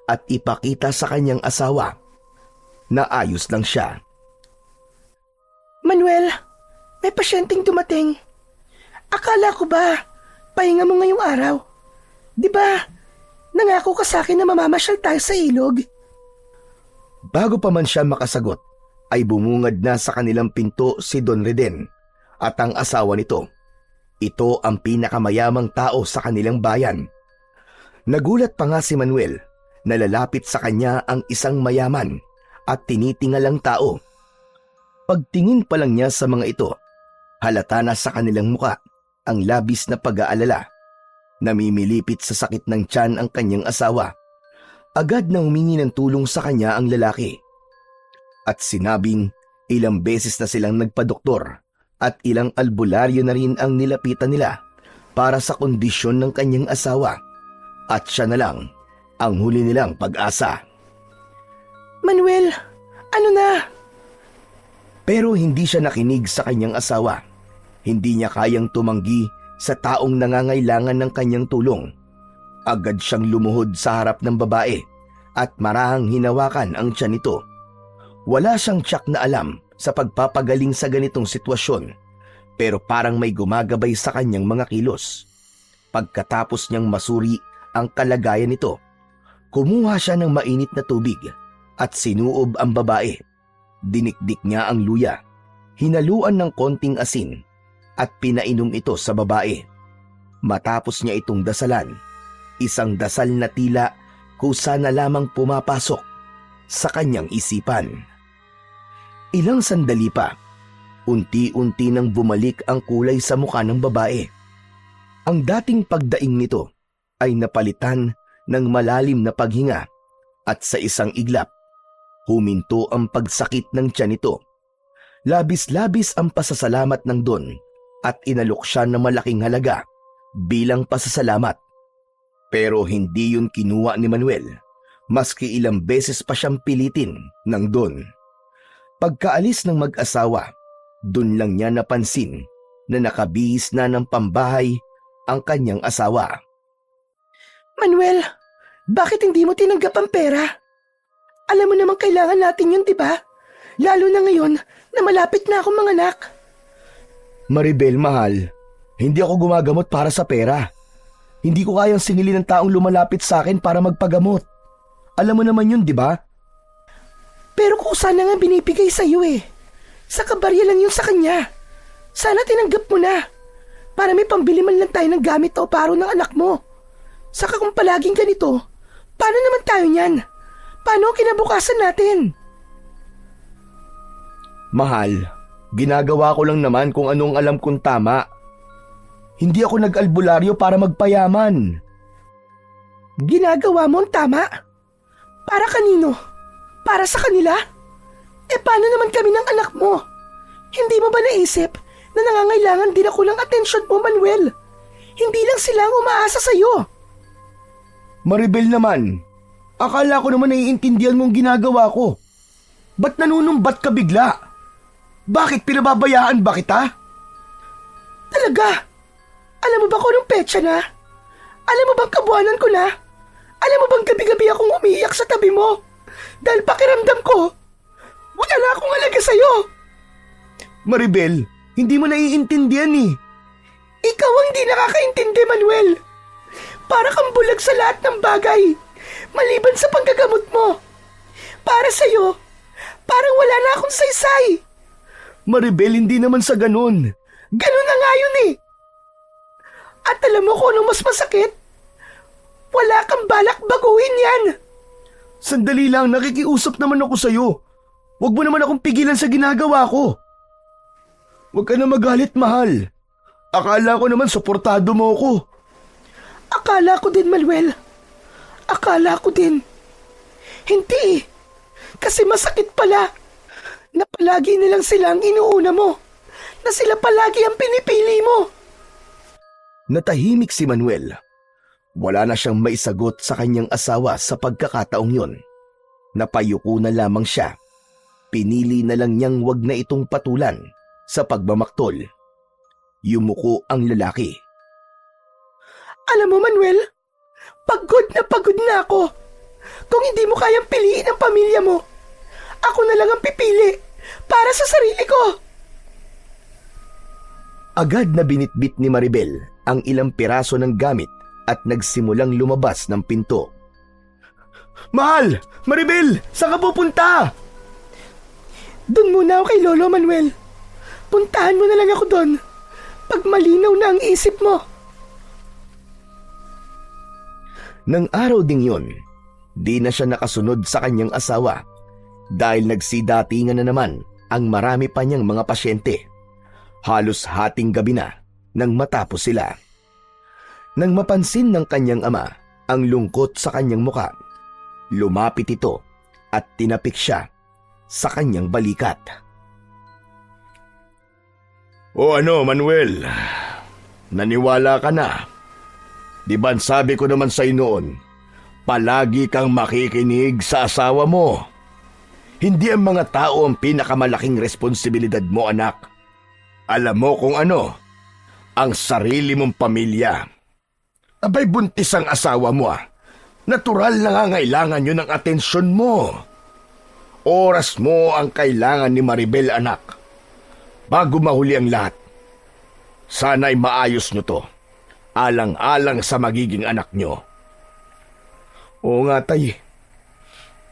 at ipakita sa kanyang asawa na ayos lang siya. Manuel, may pasyenteng dumating. Akala ko ba, pahinga mo ngayong araw? Di ba, nangako ka sa akin na mamamasyal tayo sa ilog? Bago pa man siya makasagot, ay bumungad na sa kanilang pinto si Don Reden at ang asawa nito. Ito ang pinakamayamang tao sa kanilang bayan. Nagulat pa nga si Manuel na lalapit sa kanya ang isang mayaman at tinitingalang tao. Pagtingin pa lang niya sa mga ito, halata na sa kanilang muka ang labis na pag-aalala. Namimilipit sa sakit ng tiyan ang kanyang asawa. Agad na humingi ng tulong sa kanya ang lalaki. At sinabing ilang beses na silang nagpadoktor at ilang albularyo na rin ang nilapitan nila para sa kondisyon ng kanyang asawa. At siya na lang ang huli nilang pag-asa. Manuel, ano na? Pero hindi siya nakinig sa kanyang asawa. Hindi niya kayang tumanggi sa taong nangangailangan ng kanyang tulong. Agad siyang lumuhod sa harap ng babae at marahang hinawakan ang tiyan nito. Wala siyang tiyak na alam sa pagpapagaling sa ganitong sitwasyon, pero parang may gumagabay sa kanyang mga kilos. Pagkatapos niyang masuri ang kalagayan nito, kumuha siya ng mainit na tubig at sinuob ang babae. Dinikdik niya ang luya, hinaluan ng konting asin at pinainom ito sa babae. Matapos niya itong dasalan, isang dasal na tila kusa na lamang pumapasok sa kanyang isipan. Ilang sandali pa, unti-unti nang bumalik ang kulay sa mukha ng babae. Ang dating pagdaing nito ay napalitan ng malalim na paghinga at sa isang iglap, huminto ang pagsakit ng tiyan nito. Labis-labis ang pasasalamat ng Don at inalok siya ng malaking halaga bilang pasasalamat. Pero hindi yun kinuha ni Manuel, maski ilang beses pa siyang pilitin ng Don. Pagkaalis ng mag-asawa, dun lang niya napansin na nakabihis na ng pambahay ang kanyang asawa. Manuel, bakit hindi mo tinanggap ang pera? Alam mo namang kailangan natin yun, di ba? Lalo na ngayon na malapit na akong manganak. Maribel, mahal, hindi ako gumagamot para sa pera. Hindi ko kayang singilin ng taong lumalapit sa akin para magpagamot. Alam mo naman yun, di ba? Pero kung sana nga binibigay sa'yo eh. Sa kabarya lang yun sa kanya. Sana tinanggap mo na. Para may pambili man lang tayo ng gamit o paro ng anak mo. Saka kung palaging ganito, paano naman tayo niyan? Paano ang kinabukasan natin? Mahal, ginagawa ko lang naman kung anong alam kong tama. Hindi ako nag-albularyo para magpayaman. Ginagawa mo ang tama? Para kanino? Para sa kanila? Paano naman kami ng anak mo? Hindi mo ba naisip na nangangailangan din ako ng atensyon mo, Manuel? Hindi lang sila ang umaasa sa'yo. Maribel naman, akala ko naman naiintindihan mong ginagawa ko. Ba't nanunumbat ka bigla? Bakit pinababayaan ba kita? Talaga? Alam mo ba kung anong petsa na? Alam mo bang kabuanan ko na? Alam mo bang gabi-gabi akong umiiyak sa tabi mo? Dahil pakiramdam ko, wala na akong halaga sa'yo. Maribel, hindi mo naiintindihan eh. Ikaw ang di nakakaintindi, Manuel. Para kang bulag sa lahat ng bagay, maliban sa panggagamot mo. Para sa'yo, parang wala na akong saysay. Maribel, hindi naman sa ganun. Ganun na nga yun eh. At alam mo kung anong mas masakit? Wala kang balak baguhin yan. Sandali lang, nakikiusap naman ako sa'yo. Huwag mo naman akong pigilan sa ginagawa ko. Huwag ka na magalit, mahal. Akala ko naman suportado mo ako. Akala ko din, Manuel. Akala ko din. Hindi. Kasi masakit pala na palagi nilang sila ang inuuna mo. Na sila palagi ang pinipili mo. Natahimik si Manuel. Wala na siyang maisagot sa kanyang asawa sa pagkakataong yon. Napayuko na lamang siya. Pinili na lang niyang wag na itong patulan sa pagmamaktol. Yumuko ang lalaki. Alam mo, Manuel, pagod na ako. Kung hindi mo kayang piliin ang pamilya mo, ako na lang ang pipili para sa sarili ko. Agad na binitbit ni Maribel ang ilang piraso ng gamit at nagsimulang lumabas ng pinto. Mahal! Maribel! Saan ka pupunta? Doon muna ako kay Lolo, Manuel. Puntahan mo na lang ako doon pag malinaw na ang isip mo. Nang araw ding yon, di na siya nakasunod sa kanyang asawa dahil nagsidatingan na naman ang marami pa niyang mga pasyente. Halos hating gabi na nang matapos sila. Nang mapansin ng kanyang ama ang lungkot sa kanyang muka, lumapit ito at tinapik siya sa kanyang balikat. O ano, Manuel? Naniwala ka na? Di ba sabi ko naman sa'yo noon, palagi kang makikinig sa asawa mo. Hindi ang mga tao ang pinakamalaking responsibilidad mo, anak. Alam mo kung ano? Ang sarili mong pamilya. Abay, buntis ang asawa mo ah. Natural na ngangailangan yun ng atensyon mo. Oras mo ang kailangan ni Maribel, anak. Bago mahuli ang lahat, sana'y maayos nyo to. Alang-alang sa magiging anak nyo. Oo nga, tay.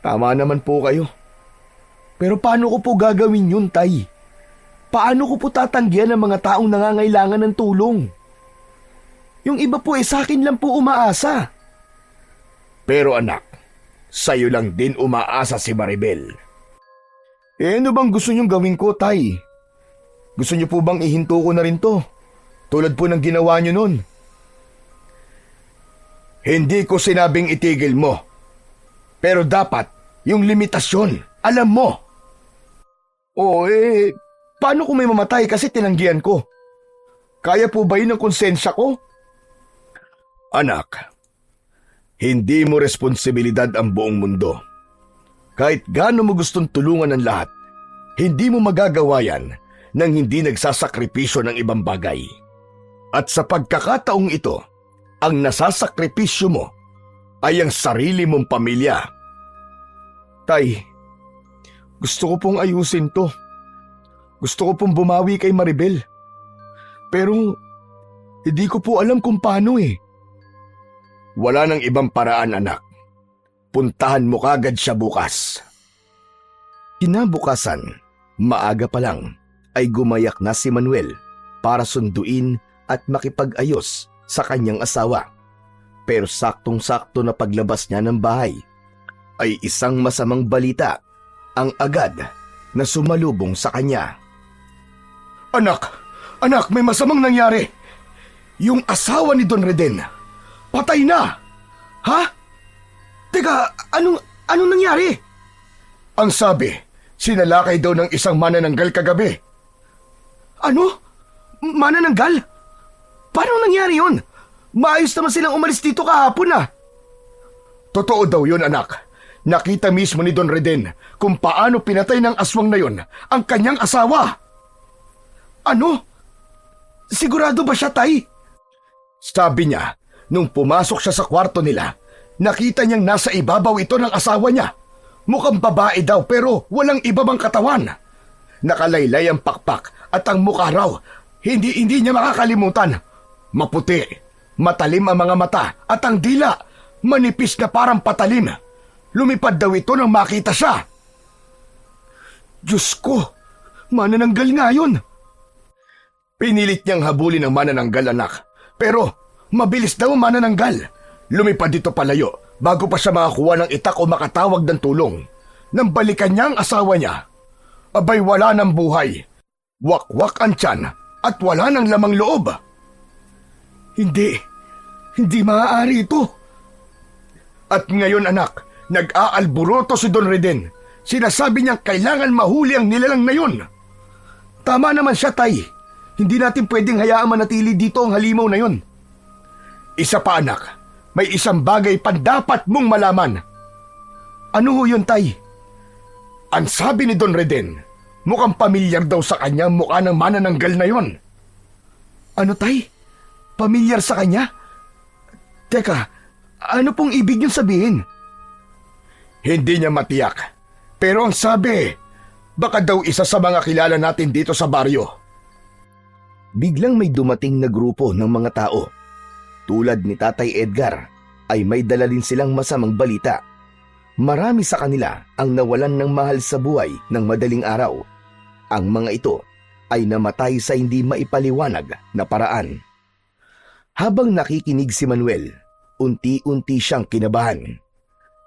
Tama naman po kayo. Pero paano ko po gagawin yun, tay? Paano ko po tatanggihan ang mga taong nangangailangan ng tulong? Yung iba po sa akin lang po umaasa. Pero anak, sa'yo lang din umaasa si Maribel. Ano bang gusto niyong gawin ko, tay? Gusto niyo po bang ihinto ko na rin to? Tulad po ng ginawa niyo nun. Hindi ko sinabing itigil mo. Pero dapat, yung limitasyon, alam mo. Paano kung may mamatay kasi tinanggihan ko? Kaya po ba yun ang konsensya ko? Anak, hindi mo responsibilidad ang buong mundo. Kahit gaano mo gustong tulungan ang lahat, hindi mo magagawa yan nang hindi nagsasakripisyo ng ibang bagay. At sa pagkakataong ito, ang nasasakripisyo mo ay ang sarili mong pamilya. Tay, gusto ko pong ayusin to. Gusto ko pong bumawi kay Maribel. Pero hindi ko po alam kung paano eh. Wala nang ibang paraan, anak. Puntahan mo kagad siya bukas. Kinabukasan, maaga pa lang, ay gumayak na si Manuel para sunduin at makipag-ayos sa kanyang asawa. Pero saktong-sakto na paglabas niya ng bahay, ay isang masamang balita ang agad na sumalubong sa kanya. Anak, may masamang nangyari. Yung asawa ni Don Reden, patay na. Ha? Teka, anong nangyari? Ang sabi, sinalakay daw ng isang manananggal kagabi. Ano? Manananggal? Paano nangyari yun? Maayos naman silang umalis dito kahapon ah. Totoo daw yun, anak. Nakita mismo ni Don Reden kung paano pinatay ng aswang na yun ang kanyang asawa. Ano? Sigurado ba siya, tay? Sabi niya, nung pumasok siya sa kwarto nila, nakita niyang nasa ibabaw ito ng asawa niya. Mukhang babae daw pero walang iba bang katawan. Nakalaylay ang pakpak at ang mukha raw, hindi niya makakalimutan. Maputi, matalim ang mga mata at ang dila, manipis na parang patalim. Lumipad daw ito nang makita siya. Diyos ko, manananggal nga yun. Pinilit niyang habulin ang manananggal, anak. Pero mabilis daw ang manananggal. Lumipad dito palayo bago pa siya makakuha ng itak o makatawag ng tulong. Nang balikan niya ang asawa niya, abay wala ng buhay. Wakwak ang tiyan at wala ng lamang loob. Hindi maaari ito. At ngayon, anak, nag-aalburoto si Don Reden. Sinasabi niyang kailangan mahuli ang nilalang na yun. Tama naman siya, tay. Hindi natin pwedeng hayaang manatili dito ang halimaw na yun. Isa pa, anak, may isang bagay pa dapat mong malaman. Ano ho yun, tay? Ang sabi ni Don Reden, mukhang pamilyar daw sa kanya ang mukha ng manananggal na yon. Ano, tay? Pamilyar sa kanya? Teka, ano pong ibig niyong sabihin? Hindi niya matiyak. Pero ang sabi, baka daw isa sa mga kilala natin dito sa baryo. Biglang may dumating na grupo ng mga tao. Tulad ni Tatay Edgar, ay may dala din silang masamang balita. Marami sa kanila ang nawalan ng mahal sa buhay ng madaling araw. Ang mga ito ay namatay sa hindi maipaliwanag na paraan. Habang nakikinig si Manuel, unti-unti siyang kinabahan.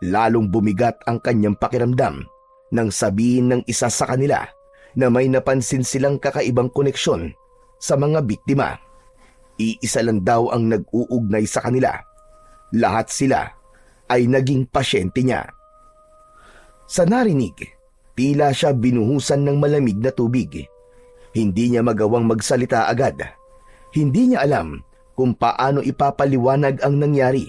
Lalong bumigat ang kanyang pakiramdam nang sabihin ng isa sa kanila na may napansin silang kakaibang koneksyon sa mga biktima. Iisa lang daw ang nag-uugnay sa kanila. Lahat sila ay naging pasyente niya. Sa narinig, tila siya binuhusan ng malamig na tubig. Hindi niya magawang magsalita agad. Hindi niya alam kung paano ipapaliwanag ang nangyari.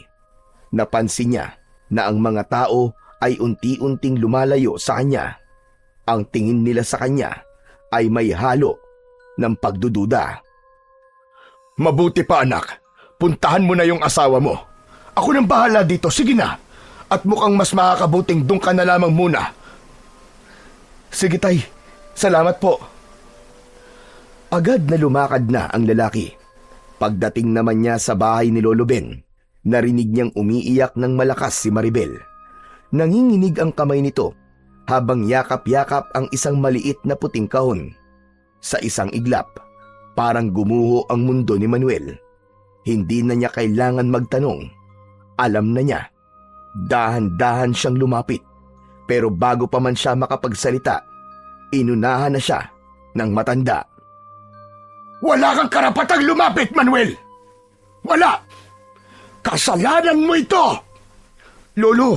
Napansin niya na ang mga tao ay unti-unting lumalayo sa kanya. Ang tingin nila sa kanya ay may halo ng pagdududa. Mabuti pa, anak. Puntahan mo na yung asawa mo. Ako nang bahala dito, sige na. At mukhang mas makakabuting doon ka na lamang muna. Sige tay, salamat po. Agad na lumakad na ang lalaki. Pagdating naman niya sa bahay ni Lolo Ben, narinig niyang umiiyak ng malakas si Maribel. Nanginginig ang kamay nito habang yakap-yakap ang isang maliit na puting kahon. Sa isang iglap, parang gumuho ang mundo ni Manuel. Hindi na niya kailangan magtanong. Alam na niya. Dahan-dahan siyang lumapit. Pero bago pa man siya makapagsalita, inunahan na siya ng matanda. Wala kang karapatang lumapit, Manuel! Wala! Kasalanan mo ito! Lolo,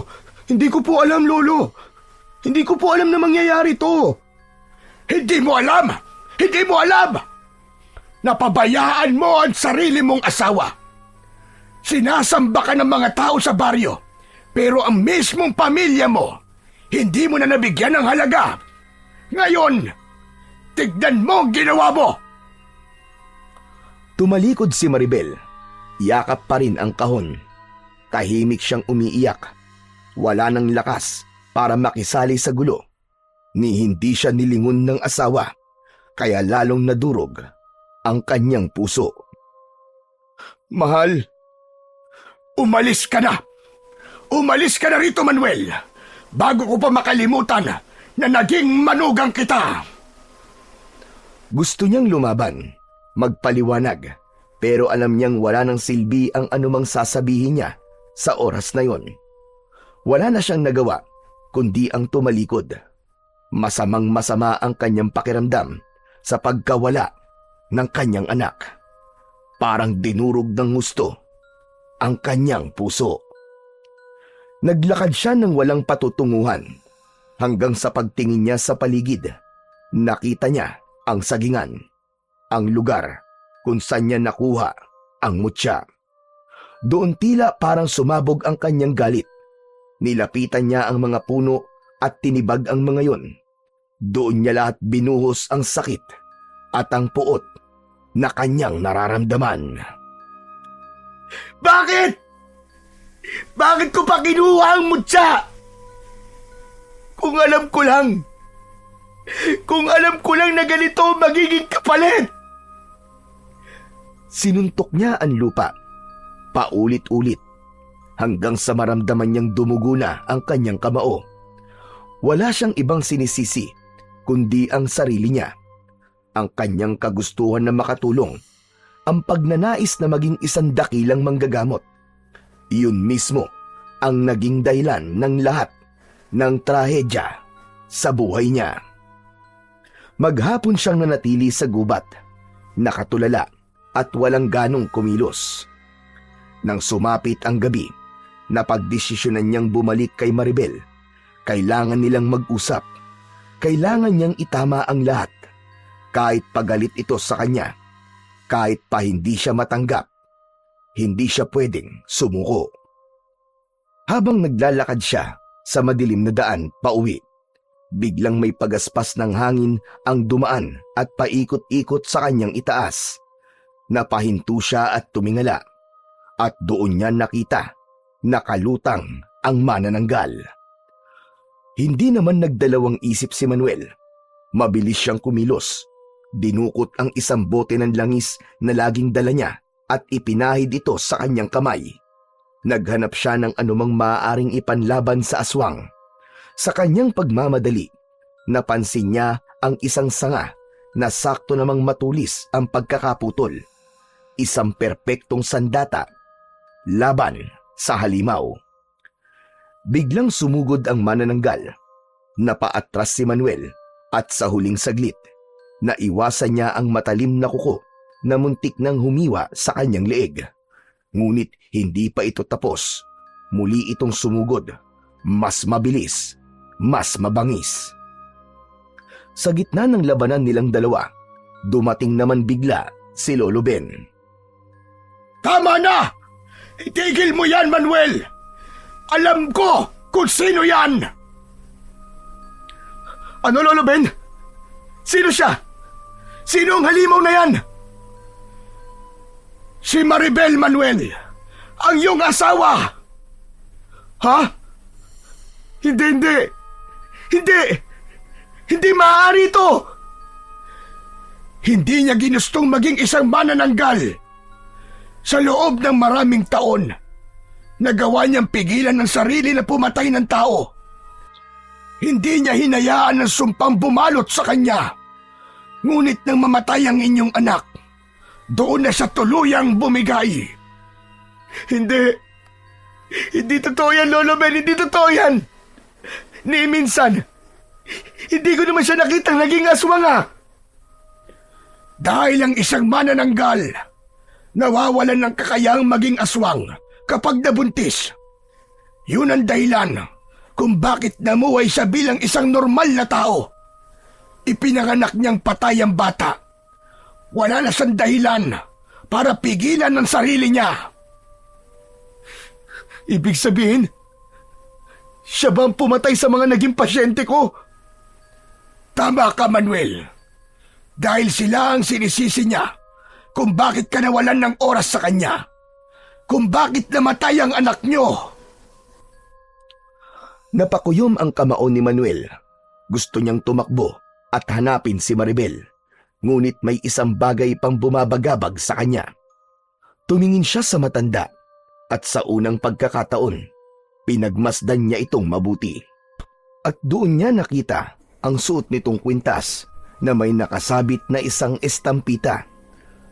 hindi ko po alam, Lolo. Hindi ko po alam na mangyayari to. Hindi mo alam! Hindi mo alam! Napabayaan mo ang sarili mong asawa. Sinasamba ka ng mga tao sa baryo, pero ang mismong pamilya mo, hindi mo na nabigyan ng halaga. Ngayon, tignan mo ang ginawa mo! Tumalikod si Maribel. Yakap pa rin ang kahon. Tahimik siyang umiiyak. Wala nang lakas para makisali sa gulo. Ni hindi siya nilingon ng asawa, kaya lalong nadurog ang kanyang puso. Mahal, umalis ka na! Umalis ka na rito, Manuel! Bago ko pa makalimutan na naging manugang kita! Gusto niyang lumaban, magpaliwanag, pero alam niyang wala nang silbi ang anumang sasabihin niya sa oras na yon. Wala na siyang nagawa, kundi ang tumalikod. Masamang-masama ang kanyang pakiramdam sa pagkawala ng kanyang anak. Parang dinurog ng gusto ang kanyang puso. Naglakad siya ng walang patutunguhan hanggang sa pagtingin niya sa paligid. Nakita niya ang sagingan, ang lugar kung saan niya nakuha ang mutya. Doon tila parang sumabog ang kanyang galit. Nilapitan niya ang mga puno at tinibag ang mga yon. Doon niya lahat binuhos ang sakit at ang puot na kanyang nararamdaman. Bakit? Bakit ko pa kinuha ang mutya? Kung alam ko lang na ganito magiging kapalit! Sinuntok niya ang lupa, paulit-ulit, hanggang sa maramdaman niyang dumugo na ang kanyang kamao. Wala siyang ibang sinisisi, kundi ang sarili niya. Ang kanyang kagustuhan na makatulong, ang pagnanais na maging isang dakilang manggagamot. Iyon mismo ang naging dahilan ng lahat ng trahedya sa buhay niya. Maghapon siyang nanatili sa gubat, nakatulala at walang ganong kumilos. Nang sumapit ang gabi, napagdesisyonan niyang bumalik kay Maribel. Kailangan nilang mag-usap. Kailangan niyang itama ang lahat. Kahit pagalit ito sa kanya, kahit pa hindi siya matanggap, hindi siya pwedeng sumuko. Habang naglalakad siya sa madilim na daan pauwi, biglang may pagaspas ng hangin ang dumaan at paikot-ikot sa kanyang itaas. Napahinto siya at tumingala, at doon niya nakita nakalutang ang manananggal. Hindi naman nagdalawang isip si Manuel. Mabilis siyang kumilos. Dinukot ang isang bote ng langis na laging dala niya at ipinahid ito sa kanyang kamay. Naghanap siya ng anumang maaaring ipanlaban sa aswang. Sa kanyang pagmamadali, napansin niya ang isang sanga na sakto namang matulis ang pagkakaputol. Isang perpektong sandata laban sa halimaw. Biglang sumugod ang manananggal. Napaatras si Manuel at sa huling saglit, naiwasan niya ang matalim na kuko na muntik nang humiwa sa kanyang leeg. Ngunit hindi pa ito tapos. Muli itong sumugod. Mas mabilis, mas mabangis. Sa gitna ng labanan nilang dalawa, dumating naman bigla si Lolo Ben. Tama na! Itigil mo yan, Manuel! Alam ko kung sino yan! Ano, Lolo Ben? Sino siya? Sino ang halimaw na yan? Si Maribel, Manuel! Ang iyong asawa! Ha? Hindi! Hindi maaari ito! Hindi niya ginustong maging isang manananggal. Sa loob ng maraming taon, nagawa niyang pigilan ng sarili na pumatay ng tao. Hindi niya hinayaan ng sumpang bumalot sa kanya. Ngunit nang mamatay ang inyong anak, doon na siya tuluyang bumigay. Hindi totoo yan, Lolo Ben, hindi totoo yan. Ni minsan, hindi ko naman siya nakitang naging aswang Dahil ang isang manananggal, nawawalan ng kakayahang maging aswang kapag nabuntis. Yun ang dahilan kung bakit namuhay siya bilang isang normal na tao. Ipinanganak niyang patay ang bata. Wala na siyang dahilan para pigilan ng sarili niya. Ibig sabihin, siya ba ang pumatay sa mga naging pasyente ko? Tama ka, Manuel. Dahil sila ang sinisisi niya kung bakit ka nawalan ng oras sa kanya. Kung bakit namatay ang anak niyo. Napakuyom ang kamao ni Manuel. Gusto niyang tumakbo at hanapin si Maribel. Ngunit may isang bagay pang bumabagabag sa kanya. Tumingin siya sa matanda at sa unang pagkakataon, pinagmasdan niya itong mabuti. At doon niya nakita ang suot nitong kwintas na may nakasabit na isang estampita.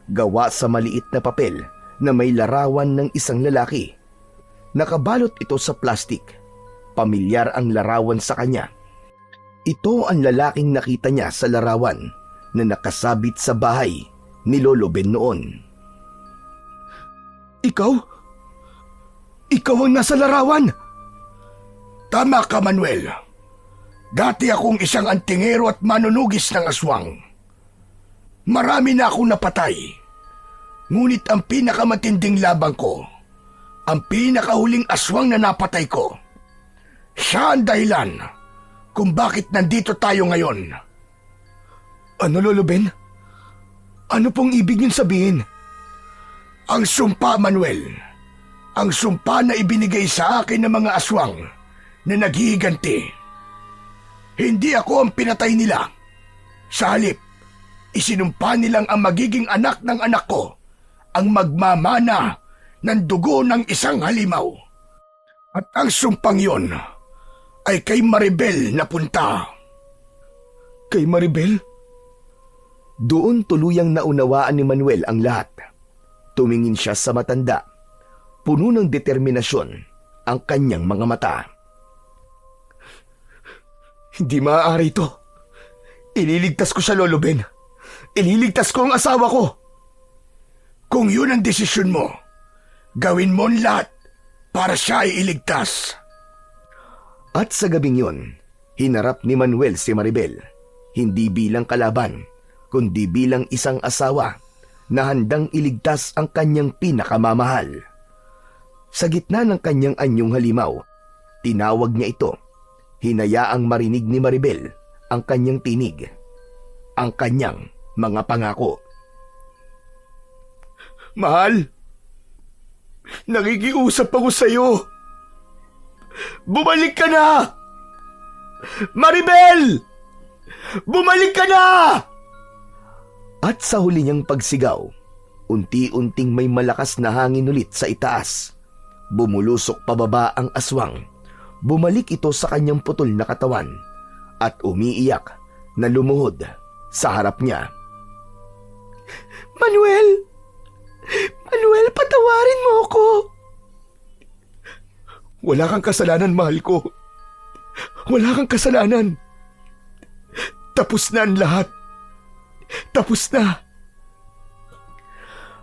Gawa sa maliit na papel na may larawan ng isang lalaki. Nakabalot ito sa plastik. Pamilyar ang larawan sa kanya. Ito ang lalaking nakita niya sa larawan na nakasabit sa bahay ni Lolo Ben noon. Ikaw? Ikaw ang nasa larawan? Tama ka, Manuel. Dati akong isang antingero at manunugis ng aswang. Marami na akong napatay. Ngunit ang pinakamatinding labang ko, ang pinakahuling aswang na napatay ko, siya ang dahilan kung bakit nandito tayo ngayon. Ano, Lolo Ben? Ano pong ibig niyong sabihin? Ang sumpa, Manuel. Ang sumpa na ibinigay sa akin ng mga aswang na naghihiganti. Hindi ako ang pinatay nila. Sa halip, isinumpa nilang ang magiging anak ng anak ko ang magmamana ng dugo ng isang halimaw. At ang sumpang yon ay kay Maribel na punta. Kay Maribel? Doon tuluyang naunawaan ni Manuel ang lahat. Tumingin siya sa matanda. Puno ng determinasyon ang kanyang mga mata. Hindi maaari ito. Ililigtas ko siya, Lolo Ben. Ililigtas ko ang asawa ko. Kung yun ang desisyon mo, gawin mo ang lahat para siya ay iligtas. At sa gabing yon, hinarap ni Manuel si Maribel, hindi bilang kalaban, kundi bilang isang asawa na handang iligtas ang kanyang pinakamamahal. Sa gitna ng kanyang anyong halimaw, tinawag niya ito. Hinayaang marinig ni Maribel ang kanyang tinig, ang kanyang mga pangako. Mahal, nakikiusap ako sa'yo. Bumalik ka na! Maribel! Bumalik ka na! At sa huli niyang pagsigaw, unti-unting may malakas na hangin ulit sa itaas. Bumulusok pababa ang aswang. Bumalik ito sa kanyang putol na katawan at umiiyak na lumuhod sa harap niya. Manuel! Manuel, patawarin mo ako! Wala kang kasalanan, mahal ko. Wala kang kasalanan. Tapos na ang lahat. Tapos na.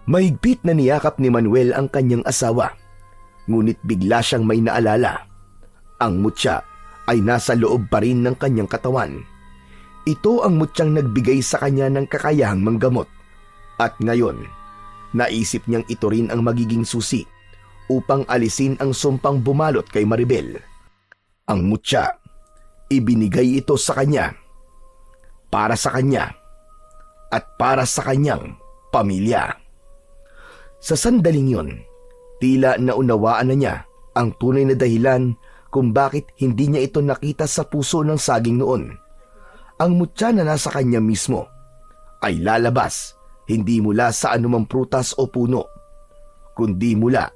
Mahigpit na niyakap ni Manuel ang kanyang asawa. Ngunit bigla siyang may naalala. Ang mutya ay nasa loob pa rin ng kanyang katawan. Ito ang mutyang nagbigay sa kanya ng kakayahang manggamot. At ngayon, naisip niyang ito rin ang magiging susi upang alisin ang sumpang bumalot kay Maribel. Ang mutya, ibinigay ito sa kanya. Para sa kanya at para sa kanyang pamilya. Sa sandaling yon, tila naunawaan na niya ang tunay na dahilan kung bakit hindi niya ito nakita sa puso ng saging noon. ang mutya na nasa kanya mismo ay lalabas hindi mula sa anumang prutas o puno, kundi mula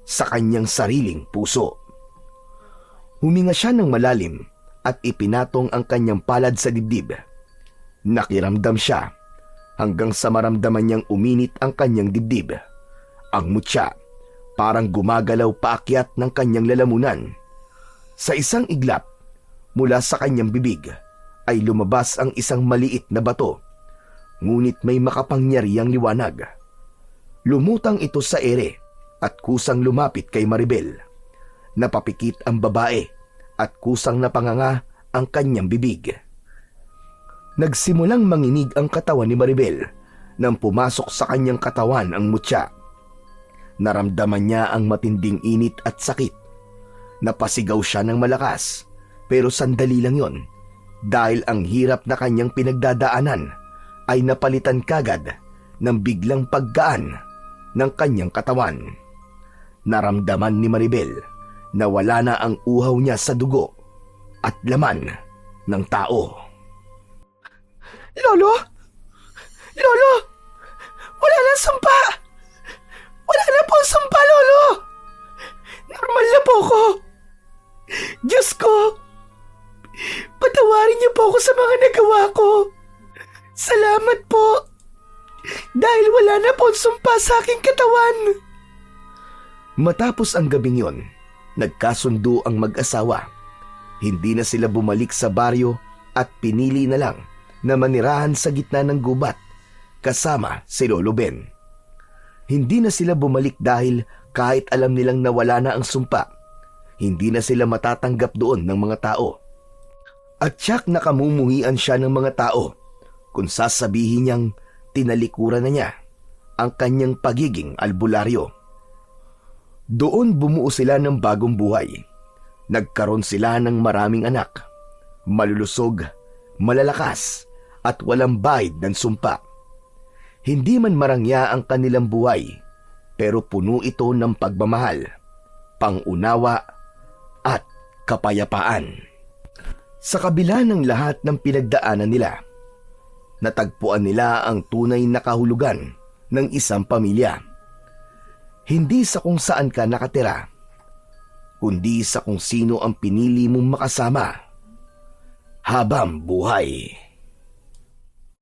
sa kanyang sariling puso. Huminga siya ng malalim at ipinatong ang kanyang palad sa dibdib. Nakiramdam siya hanggang sa maramdaman niyang uminit ang kanyang dibdib. Ang mutya parang gumagalaw paakyat ng kanyang lalamunan. Sa isang iglap, mula sa kanyang bibig ay lumabas ang isang maliit na bato, ngunit may makapangyarihang liwanag. Lumutang ito sa ere at kusang lumapit kay Maribel. Napapikit ang babae at kusang napanganga ang kanyang bibig. Nagsimulang manginig ang katawan ni Maribel nang pumasok sa kanyang katawan ang mutya. Naramdaman niya ang matinding init at sakit. Napasigaw siya ng malakas, pero sandali lang yon dahil ang hirap na kanyang pinagdadaanan ay napalitan kagad ng biglang paggaan ng kanyang katawan. Naramdaman ni Maribel na wala na ang uhaw niya sa dugo at laman ng tao. Lolo! Lolo! Wala na sumpa! Wala na po sumpa, Lolo! Normal na po ko! Diyos ko! Patawarin niyo po ako sa mga nagawa ko! Salamat po! Dahil wala na po sumpa sa aking katawan! Matapos ang gabing yon, nagkasundo ang mag-asawa. Hindi na sila bumalik sa baryo at pinili na lang na manirahan sa gitna ng gubat kasama si Lolo Ben. Hindi na sila bumalik dahil kahit alam nilang nawala na ang sumpa, hindi na sila matatanggap doon ng mga tao. At tiyak nakamumuhian siya ng mga tao kung sasabihin niyang tinalikuran na niya ang kanyang pagiging albularyo. Doon bumuo sila ng bagong buhay. Nagkaroon sila ng maraming anak, malulusog, malalakas, at walang bahid ng sumpa. Hindi man marangya ang kanilang buhay, pero puno ito ng pagmamahal, pangunawa, at kapayapaan. Sa kabila ng lahat ng pinagdaanan nila, natagpuan nila ang tunay na kahulugan ng isang pamilya. Hindi sa kung saan ka nakatira, kundi sa kung sino ang pinili mong makasama habang buhay.